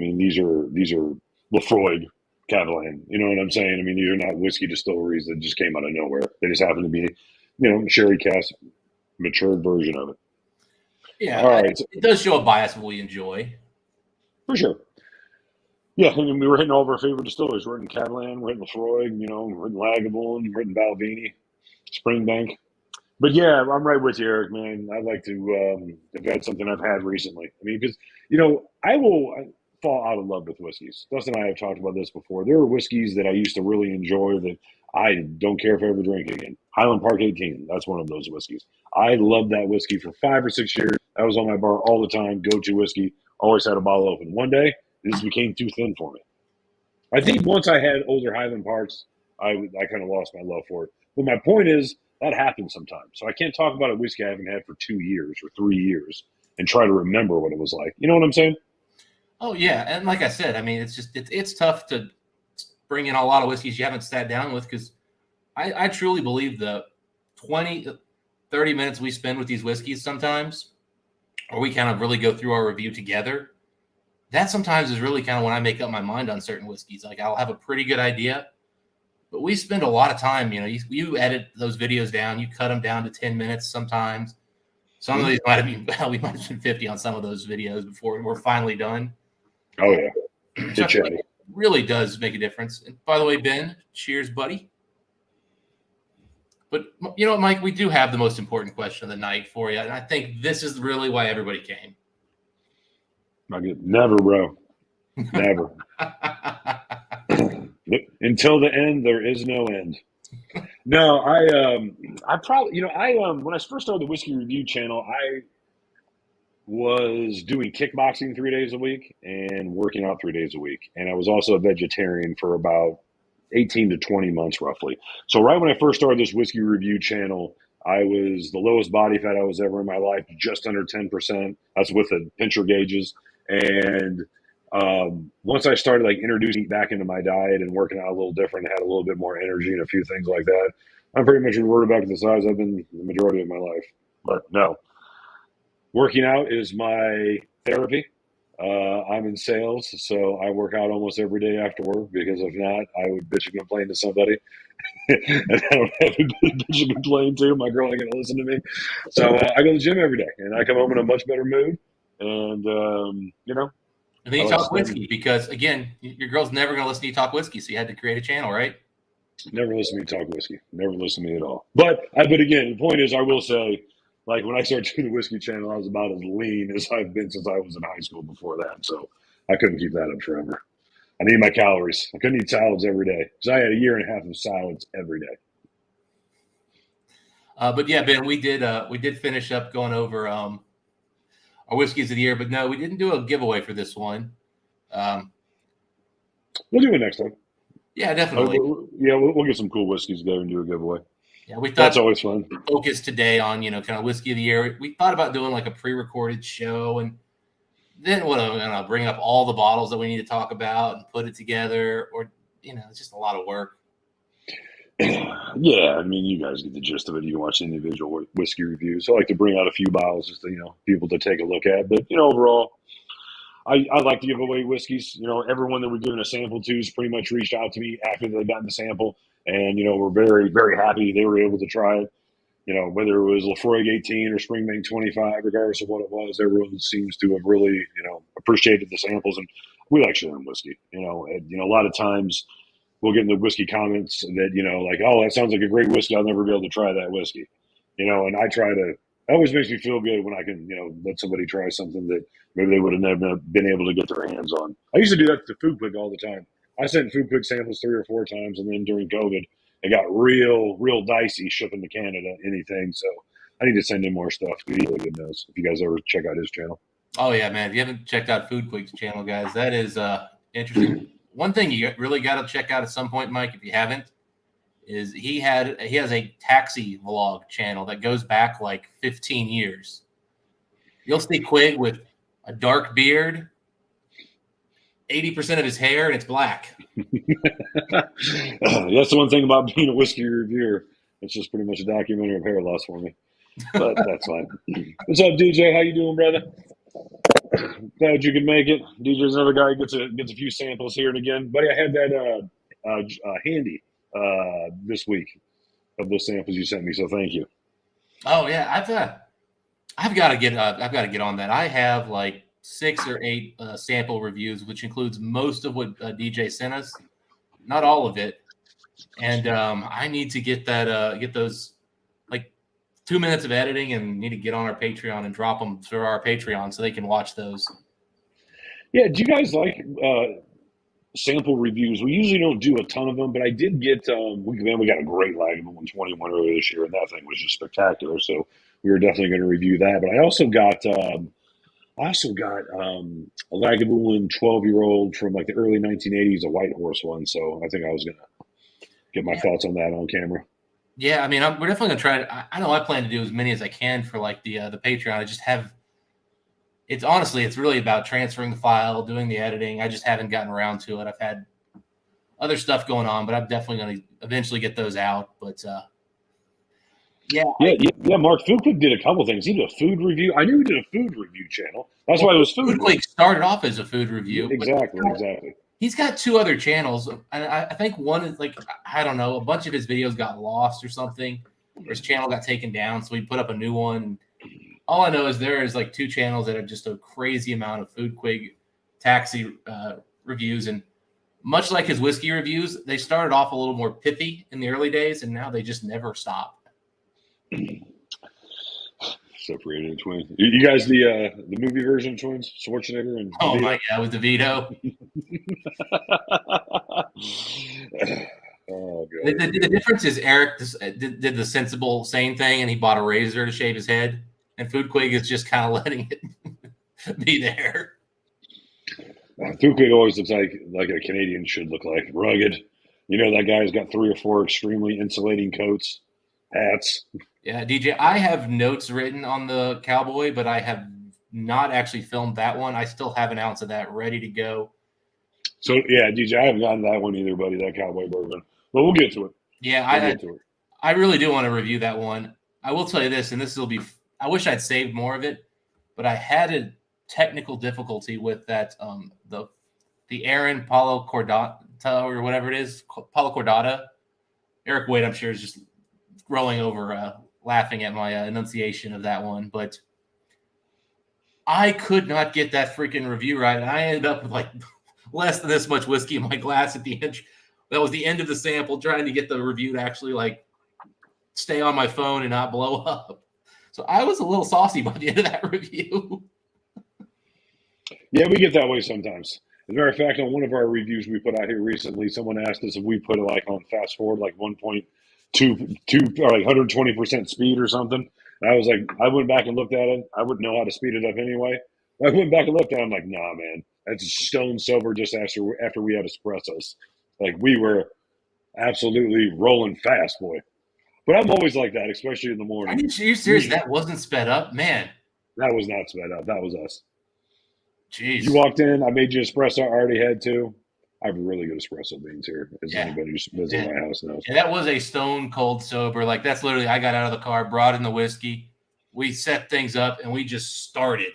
These are Lefroy, Catalan. You know what I'm saying? These are not whiskey distilleries that just came out of nowhere. They just happen to be, sherry cask, matured version of it. Yeah, all right. It does show a bias of what we enjoy. For sure. Yeah, we were hitting all of our favorite distilleries. We're hitting Catalan, we're hitting Lefroy, we're hitting Lagavulin, we're hitting Balvenie, Springbank. But yeah, I'm right with you, Eric, man. I'd like to, if that's something I've had recently. Because, I will fall out of love with whiskeys. Dustin and I have talked about this before. There are whiskeys that I used to really enjoy that I don't care if I ever drink again. Highland Park 18, that's one of those whiskeys. I loved that whiskey for 5 or 6 years. That was on my bar all the time, go-to whiskey. Always had a bottle open. One day, this became too thin for me. I think once I had older Highland Parks, I kind of lost my love for it. But my point is, that happens sometimes. So I can't talk about a whiskey I haven't had for 2 years or 3 years and try to remember what it was like. You know what I'm saying? Oh, yeah. And like I said, it's tough to bring in a lot of whiskeys you haven't sat down with, because I truly believe the 20, 30 minutes we spend with these whiskeys sometimes, or we kind of really go through our review together, that sometimes is really kind of when I make up my mind on certain whiskeys. Like, I'll have a pretty good idea, but we spend a lot of time, you edit those videos down, you cut them down to 10 minutes sometimes. Some of these we might have been 50 on some of those videos before we're finally done. Oh, yeah. So it really does make a difference. And by the way, Ben, cheers, buddy. But you know what, Mike, we do have the most important question of the night for you. And I think this is really why everybody came. Never, bro. Never. Until the end, there is no end. No, I probably, when I first started the Whiskey Review channel, I was doing kickboxing 3 days a week and working out 3 days a week. And I was also a vegetarian for about 18 to 20 months roughly. So right when I first started this Whiskey Review channel, I was the lowest body fat I was ever in my life, just under 10%. That's with the pincher gauges. And once I started like introducing it back into my diet and working out a little different, had a little bit more energy and a few things like that, I'm pretty much reverted back to the size I've been the majority of my life. But no, working out is my therapy. I'm in sales, so I work out almost every day after work because if not, I would bitch and complain to somebody. And I don't have a bitch and complain to. My girl ain't going to listen to me. So I go to the gym every day, and I come home in a much better mood. And, And then you talk whiskey because, again, your girl's never going to listen to you talk whiskey, so you had to create a channel, right? Never listen to me talk whiskey. Never listen to me at all. But again, the point is, I will say, like when I started doing the whiskey channel, I was about as lean as I've been since I was in high school before that. So I couldn't keep that up forever. I need my calories. I couldn't eat salads every day. So I had a year and a half of salads every day. But yeah, Ben, we did finish up going over our whiskeys of the year, but no, we didn't do a giveaway for this one. We'll do it next time. Yeah, definitely. We'll get some cool whiskeys together and do a giveaway. Yeah, we thought that's always fun. Focus today on kind of whiskey of the year. We thought about doing like a pre-recorded show, and then bring up all the bottles that we need to talk about and put it together, or it's just a lot of work. Yeah, I mean, you guys get the gist of it. You can watch individual whiskey reviews. I like to bring out a few bottles just to people to take a look at. But overall, I like to give away whiskeys. Everyone that we're giving a sample to has pretty much reached out to me after they've gotten the sample, and we're very, very happy they were able to try it. Whether it was Lafroig 18 or Springbank 25, regardless of what it was, everyone seems to have really appreciated the samples, and we like sharing whiskey. A lot of times we'll get in the whiskey comments that like, oh, that sounds like a great whiskey. I'll never be able to try that whiskey. And I try to. It always makes me feel good when I can, let somebody try something that maybe they would have never been able to get their hands on. I used to do that to Food Quick all the time. I sent Food Quick samples 3 or 4 times, and then during COVID, it got real, real dicey shipping to Canada, anything. So I need to send in more stuff. He really good knows. If you guys ever check out his channel. Oh yeah, man! If you haven't checked out Food Quick's channel, guys, that is interesting. One thing you really got to check out at some point, Mike, if you haven't, is he has a taxi vlog channel that goes back like 15 years. You'll see Quig with a dark beard, 80% of his hair, and it's black. That's the one thing about being a whiskey reviewer. It's just pretty much a documentary of hair loss for me. But that's fine. What's up, DJ? How you doing, brother? Glad you could make it. DJ's another guy who gets a few samples here and again. Buddy, I had that handy this week of those samples you sent me, so thank you. Oh yeah, I've got to get on that. I have like 6 or 8 sample reviews, which includes most of what DJ sent us, not all of it. And I need to get those like 2 minutes of editing, and need to get on our Patreon and drop them through our Patreon so they can watch those. Yeah, do you guys like sample reviews? We usually don't do a ton of them, but I did get we got a great Lagavulin 121 earlier this year, and that thing was just spectacular. So we were definitely going to review that. But I also got a Lagavulin 12-year-old from like the early 1980s, a White Horse one. So I think I was going to get my thoughts on that on camera. Yeah, I mean, we're definitely going to try it. I know I plan to do as many as I can for like the Patreon. I just have. It's really about transferring the file, doing the editing. I just haven't gotten around to it. I've had other stuff going on, but I'm definitely going to eventually get those out. But yeah. Mark Food Quick did a couple things. He did a food review. I knew he did a food review channel. That's why it was Food Quick started off as a food review. Exactly. He's got 2 other channels, and I think one is like, I don't know, a bunch of his videos got lost or something, or his channel got taken down, so he put up a new one. All I know is there is like 2 channels that have just a crazy amount of Food Quick taxi reviews, and much like his whiskey reviews, they started off a little more pithy in the early days, and now they just never stop. Separated twins. You guys, the movie version of Twins, Schwarzenegger and Oh DeVito. my God, with DeVito. Oh The, god. the, the difference is Eric did the sensible, sane thing, and he bought a razor to shave his head. And Foodquig is just kind of letting it be there. Fuku always looks like a Canadian should look like, rugged. You know that guy's got 3 or 4 extremely insulating coats, hats. Yeah, DJ, I have notes written on the Cowboy, but I have not actually filmed that one. I still have an ounce of that ready to go. So yeah, DJ, I haven't gotten that one either, buddy. That Cowboy bourbon, but we'll get to it. Yeah, We'll get to it. I really do want to review that one. I will tell you this, and this will be. I wish I'd saved more of it, but I had a technical difficulty with that. The Aaron Paulo Cordata or whatever it is, Paulo Cordata. Eric Wade, I'm sure, is just rolling over, laughing at my enunciation of that one, but I could not get that freaking review right, and I ended up with like less than this much whiskey in my glass at the end. That was the end of the sample, trying to get the review to actually like stay on my phone and not blow up. So I was a little saucy by the end of that review. Yeah, we get that way sometimes. As a matter of fact, on one of our reviews we put out here recently, someone asked us if we put it like on fast forward, like 1.22 or like 120% speed or something. And I was like, I went back and looked at it. I wouldn't know how to speed it up anyway. I went back and looked at it. I'm like, nah, man, that's stone sober just after we had espressos. Like we were absolutely rolling fast, boy. But I'm always like that, especially in the morning. Are you serious? That wasn't sped up? Man. That was not sped up. That was us. Jeez. You walked in, I made you espresso. I already had 2. I have really good espresso beans here, as anybody who's visiting my house knows. And that was a stone cold sober. Like that's literally, I got out of the car, brought in the whiskey. We set things up and we just started.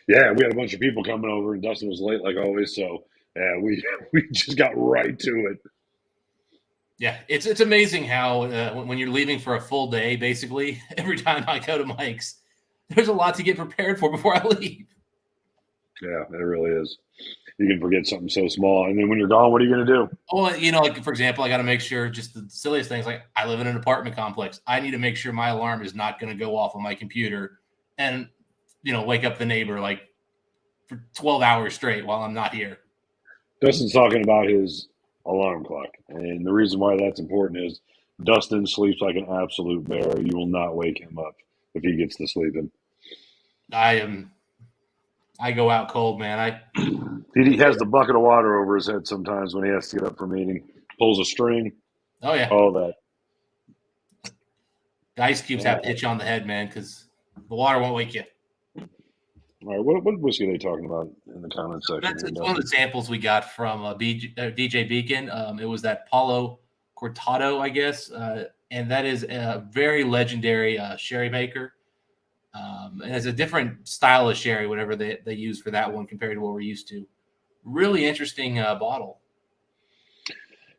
Yeah, we had a bunch of people coming over and Dustin was late like always. So yeah, we just got right to it. Yeah, it's amazing how when you're leaving for a full day, basically, every time I go to Mike's, there's a lot to get prepared for before I leave. Yeah, it really is. You can forget something so small. And then when you're gone, what are you going to do? Well, like, for example, I got to make sure just the silliest things. Like I live in an apartment complex. I need to make sure my alarm is not going to go off on my computer and, wake up the neighbor like for 12 hours straight while I'm not here. Dustin's talking about his alarm clock. And the reason why that's important is Dustin sleeps like an absolute bear. You will not wake him up if he gets to sleeping. I go out cold, man. He has the bucket of water over his head sometimes when he has to get up for a meeting. Pulls a string. Oh, yeah. All that. The ice cubes have to hit you on the head, man, because the water won't wake you. All right, what whiskey are they talking about in the comments section? It's one of the samples we got from DJ Beacon. It was that Paulo Cortado, I guess, and that is a very legendary sherry maker. And it's a different style of sherry, whatever they use for that one compared to what we're used to. Really interesting bottle.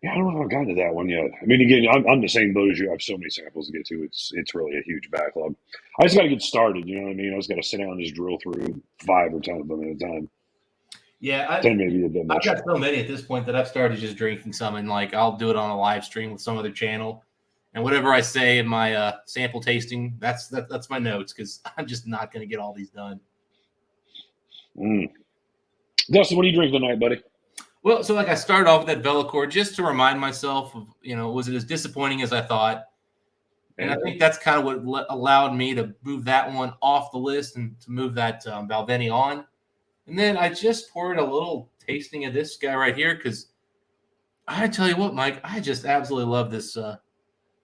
Yeah, I don't know if I've gotten to that one yet. I mean, again, I'm the same boat as you. I have so many samples to get to. It's really a huge backlog. I just got to get started. You know what I mean? I just got to sit down and just drill through 5 or 10 of them at a time. Yeah, 10 maybe a bit much. I've got so many at this point that I've started just drinking some, and like I'll do it on a live stream with some other channel. And whatever I say in my sample tasting, that's my notes because I'm just not going to get all these done. Dustin, what are you drinking tonight, buddy? Well, so like I started off with that Velocore just to remind myself of, was it as disappointing as I thought? And I think that's kind of what allowed me to move that one off the list and to move that Balvenie on. And then I just poured a little tasting of this guy right here because I tell you what, Mike, I just absolutely love this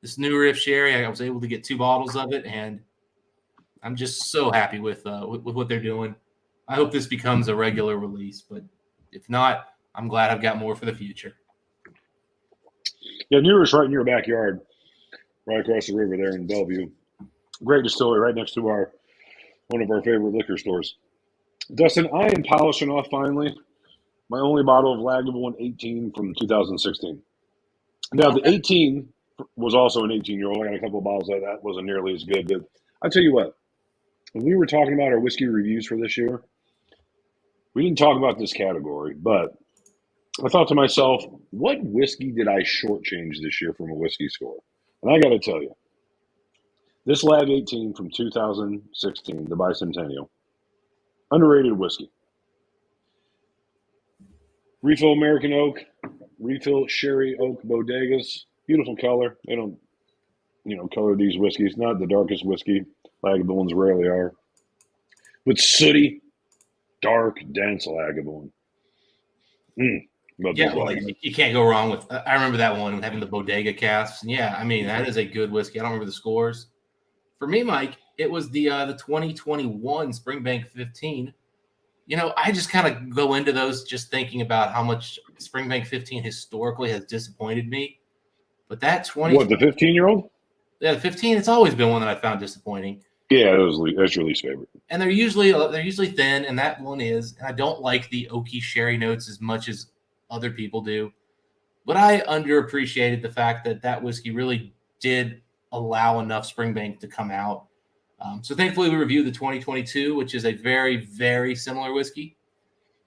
this New Riff Sherry. I was able to get 2 bottles of it, and I'm just so happy with what they're doing. I hope this becomes a regular release, but if not, I'm glad I've got more for the future. Yeah, New Riff's right in your backyard, right across the river there in Bellevue. Great distillery right next to one of our favorite liquor stores. Dustin, I am polishing off finally my only bottle of Lagavulin 18 from 2016. Now, the 18 was also an 18-year-old. I got a couple of bottles of that. Wasn't nearly as good. But I'll tell you what, when we were talking about our whiskey reviews for this year, we didn't talk about this category, but I thought to myself, what whiskey did I shortchange this year from a whiskey score? And I got to tell you, This Lag 18 from 2016, the Bicentennial. Underrated whiskey. Refill American Oak, refill Sherry Oak Bodegas. Beautiful color. They don't, color these whiskeys. Not the darkest whiskey. Lagavulins rarely are. But sooty, dark, dense Lagavulin. Love Yeah, these well, Lagavulin. you can't go wrong with. I remember that one having the bodega casks. And yeah, I mean that is a good whiskey. I don't remember the scores. For me, Mike, it was the 2021 Springbank 15. I just kind of go into those just thinking about how much Springbank 15 historically has disappointed me. But that 20, What, the 15-year-old? Yeah, the 15, it's always been one that I found disappointing. Yeah, that's your least favorite. And they're usually thin, and that one is. And I don't like the oaky sherry notes as much as other people do. But I underappreciated the fact that whiskey really did allow enough Springbank to come out. So thankfully, we reviewed the 2022, which is a very, very similar whiskey.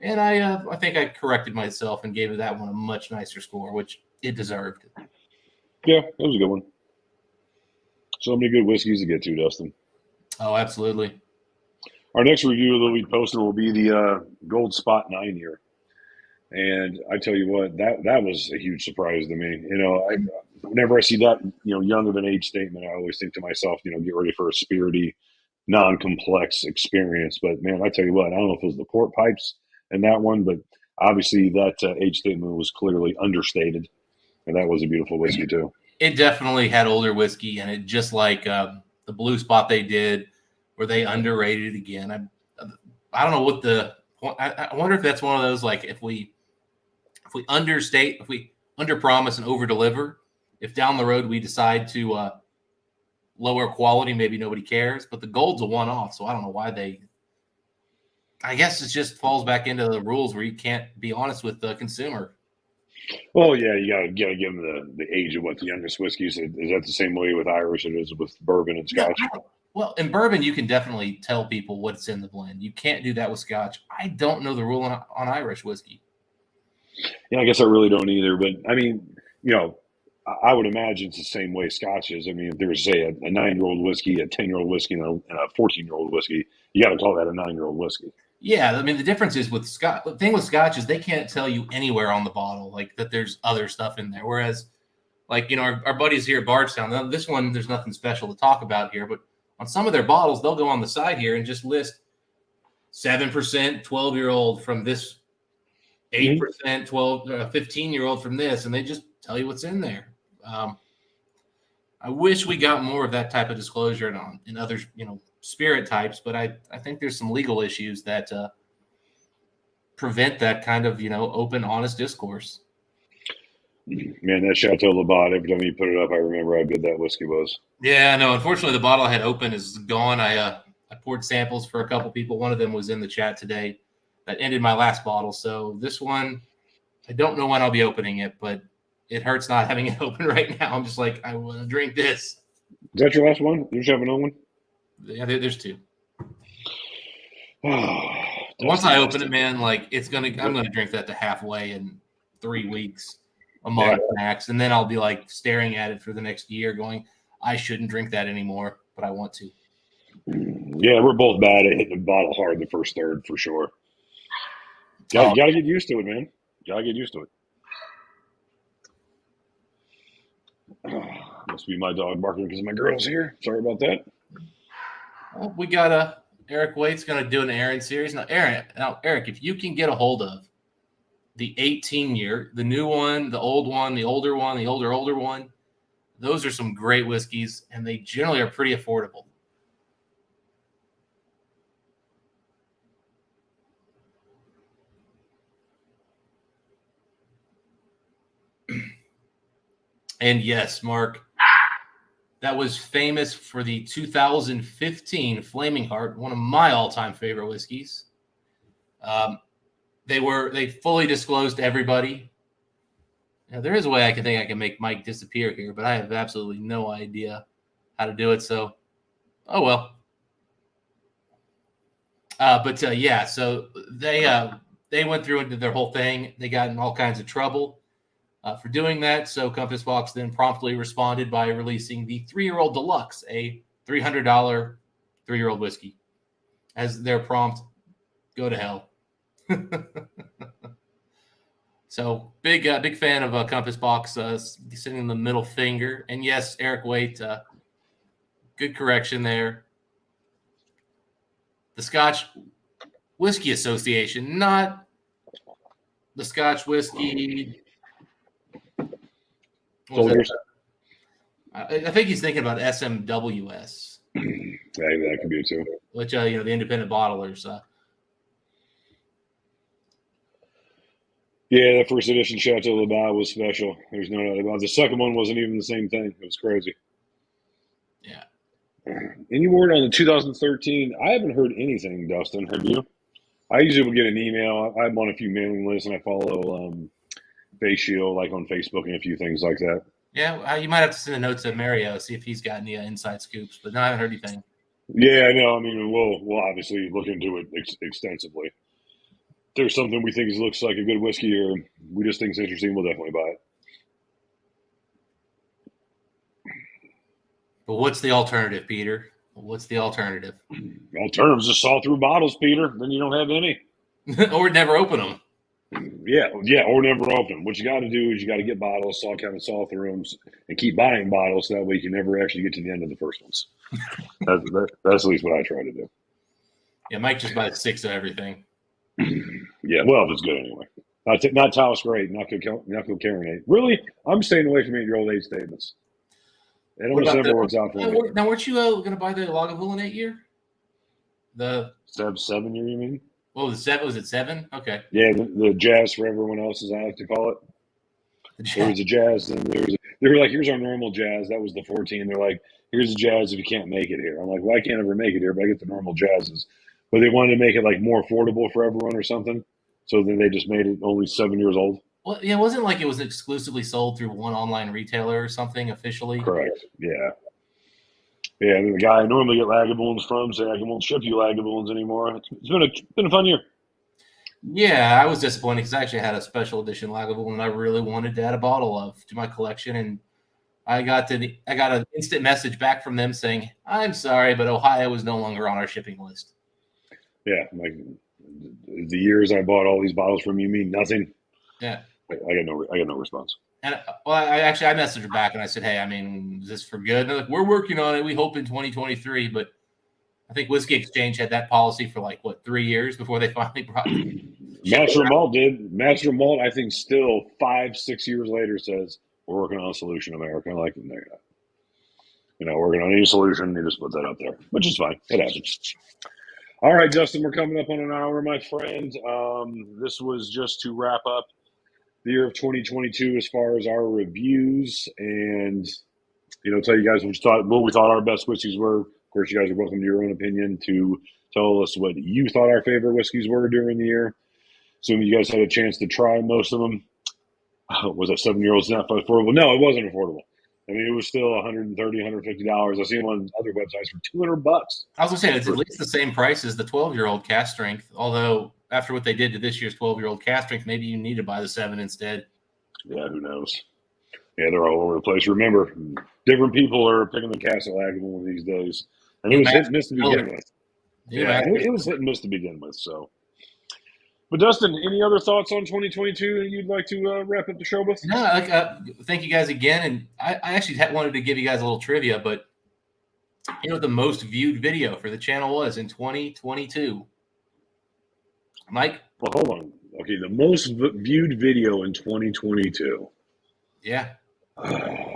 And I think I corrected myself and gave that one a much nicer score, which it deserved. Yeah, that was a good one. So many good whiskeys to get to, Dustin. Oh, absolutely. Our next review that we posted will be the Gold Spot 9-year. And I tell you what, that was a huge surprise to me. Whenever I see that, young of an age statement, I always think to myself, get ready for a spirity, non-complex experience. But man, I tell you what, I don't know if it was the port pipes in that one, but obviously that age statement was clearly understated. And that was a beautiful whiskey too. It definitely had older whiskey in it, just like the Blue Spot they did, where they underrated it again. I don't know what I wonder if that's one of those, like if we understate, if we underpromise and overdeliver, if down the road we decide to lower quality, maybe nobody cares. But the Gold's a one-off, so I don't know why I guess it just falls back into the rules where you can't be honest with the consumer. Oh yeah, you gotta give them the age of what the youngest whiskeys. Is that the same way with Irish it is with bourbon and Scotch? Well, in bourbon, you can definitely tell people what's in the blend. You can't do that with Scotch. I don't know the rule on Irish whiskey. Yeah, I guess I really don't either. But I mean, I would imagine it's the same way Scotch is. I mean, if there's, say, a 9-year-old whiskey, a 10-year-old whiskey, and a 14-year-old whiskey, you got to call that a 9-year-old whiskey. Yeah, I mean, the difference is with Scotch. The thing with Scotch is they can't tell you anywhere on the bottle, like that there's other stuff in there. Whereas, like, our buddies here at Bardstown, this one, there's nothing special to talk about here, but on some of their bottles, they'll go on the side here and just list 7% 12-year-old from this, 8% 15-year-old from this, and they just tell you what's in there. I wish we got more of that type of disclosure in other, spirit types, but I think there's some legal issues that prevent that kind of, open, honest discourse. Man, that Chateau Labatt, every time you put it up, I remember how good that whiskey was. Yeah, no, unfortunately, the bottle I had open is gone. I poured samples for a couple people. One of them was in the chat today. That ended my last bottle. So this one, I don't know when I'll be opening it, but it hurts not having it open right now. I'm just like, I want to drink this. Is that your last one? You just have another one? Yeah, there's two. Once I open it, man, like I'm gonna drink that to halfway in 3 weeks, a month max, and then I'll be like staring at it for the next year, going, I shouldn't drink that anymore, but I want to. Yeah, we're both bad at hitting the bottle hard the first third for sure. You gotta get used to it, man. You gotta get used to it. Must be my dog barking because my girl's here. Sorry about that. Well, we got Eric Waite's going to do an Aaron series. Now, Eric, if you can get a hold of the 18-year, the new one, the old one, the older one, the older one, those are some great whiskeys, and they generally are pretty affordable. And yes, Mark, that was famous for the 2015 Flaming Heart, one of my all-time favorite whiskeys. They fully disclosed to everybody. Now, there is a way I can make Mike disappear here, but I have absolutely no idea how to do it. So, oh well. So they went through and did their whole thing. They got in all kinds of trouble for doing that. So Compass Box then promptly responded by releasing the 3-year-old deluxe, a $300 3-year-old whiskey as their prompt. Go to hell. So big fan of Compass Box sending the middle finger. And yes, Eric Waite, good correction there. The Scotch Whiskey Association, not the Scotch Whiskey. Soldiers. I think he's thinking about SMWS. That could be it too. Which the independent bottlers. Yeah, that first edition Chateau Labatt was special. There's no doubt about it. The second one wasn't even the same thing. It was crazy. Yeah. Any word on the 2013? I haven't heard anything, Dustin. Have you? I usually will get an email. I'm on a few mailing lists, and I follow Face Shield, like on Facebook, and a few things like that. Yeah, you might have to send a note to Mario, see if he's got any inside scoops. But no, I haven't heard anything. Yeah, no, I mean, we'll obviously look into it extensively. If there's something we think looks like a good whiskey or we just think it's interesting, we'll definitely buy it. But what's the alternative, Peter? What's the alternative? Alternatives just saw through bottles, Peter. Then you don't have any. Or never open them. Yeah, or never open. What you got to do is you got to get bottles, saw through them, and keep buying bottles. That way you can never actually get to the end of the first ones. That's at least what I try to do. Yeah, Mike just buys 6 of everything. Yeah, well, if it's good anyway. Not Taos Great, not Kilcarinate. Really, I'm staying away from 8-year-old age statements. It almost never works out for me. Now, weren't you going to buy the Lagavulin 8-year? The 7-year, you mean? What was it, 7? Was it 7? Okay. Yeah, the Jazz for everyone else, as I like to call it. There was a Jazz, and they were like, here's our normal Jazz. That was the 14. They're like, here's the Jazz if you can't make it here. I'm like, well, I can't ever make it here, but I get the normal Jazzes. But they wanted to make it like more affordable for everyone or something. So then they just made it only 7 years old. Well, yeah, it wasn't like it was exclusively sold through one online retailer or something officially. Correct. Yeah. Yeah, and the guy I normally get Lagavulins from said I won't ship you Lagavulins anymore. It's been a fun year. Yeah, I was disappointed because I actually had a special edition Lagavulin I really wanted to add a bottle of to my collection, and I got an instant message back from them saying, "I'm sorry, but Ohio is no longer on our shipping list." Yeah, like the years I bought all these bottles from you mean nothing. Yeah, I got no response. And I messaged her back and I said, "Hey, I mean, is this for good?" And they're like, "We're working on it. We hope in 2023." But I think Whiskey Exchange had that policy for 3 years before they finally brought it. Master Malt did. Master Malt, I think, still 5-6 years later says we're working on a solution, America. Like, working on any solution, they just put that up there, which is fine. It happens. All right, Justin, we're coming up on an hour, my friend. This was just to wrap up the year of 2022 as far as our reviews and, tell you guys what we thought our best whiskeys were. Of course, you guys are welcome to your own opinion to tell us what you thought our favorite whiskeys were during the year. Assuming you guys had a chance to try most of them. Was that 7-year-olds not affordable? No, it wasn't affordable. I mean, it was still $130, $150. I seen them on other websites for $200. I was going to say, it's at least the same price as the 12-year-old cast strength, although after what they did to this year's 12-year-old cast strength, maybe you need to buy the 7 instead. Yeah, who knows? Yeah, they're all over the place. Remember, different people are picking the cast at Lagavulin these days. And it was hit and miss to begin with. Yeah, it was hit and miss to begin with, so. But Dustin, any other thoughts on 2022 that you'd like to wrap up the show with? No, thank you guys again. And I actually wanted to give you guys a little trivia, but you know what the most viewed video for the channel was in 2022? Mike? Well, hold on. Okay, the most viewed video in 2022. Yeah.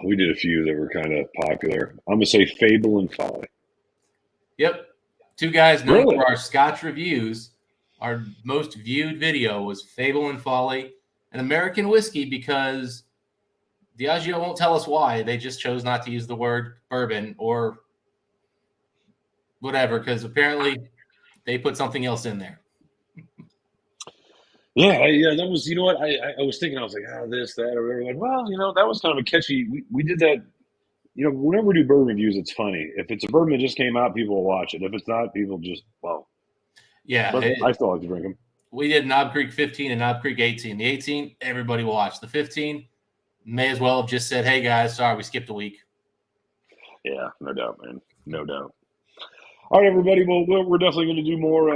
We did a few that were kind of popular. I'm going to say Fable and Folly. Yep. 2 guys known Really? for our Scotch reviews. Our most viewed video was Fable and Folly, an American whiskey, because Diageo won't tell us why. They just chose not to use the word bourbon or whatever, because apparently they put something else in there. Yeah, that was, what, I was thinking, I was like, this, that, or whatever. Like, well, that was kind of a catchy, we did that, whenever we do bourbon reviews, it's funny. If it's a bourbon that just came out, people will watch it. If it's not, people just, well. Yeah. But I still like to drink them. We did Knob Creek 15 and Knob Creek 18. The 18, everybody watched. The 15, may as well have just said, "Hey, guys, sorry, we skipped a week." Yeah, no doubt, man. No doubt. All right, everybody. Well, we're definitely going to do more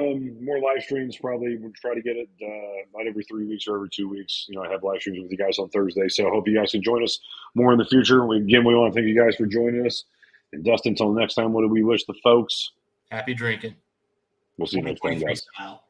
live streams. Probably we'll try to get it not every 3 weeks or every 2 weeks. I have live streams with you guys on Thursday, so I hope you guys can join us more in the future. We want to thank you guys for joining us. And Dustin, until next time, what do we wish the folks? Happy drinking. We'll see you next time, guys. Style.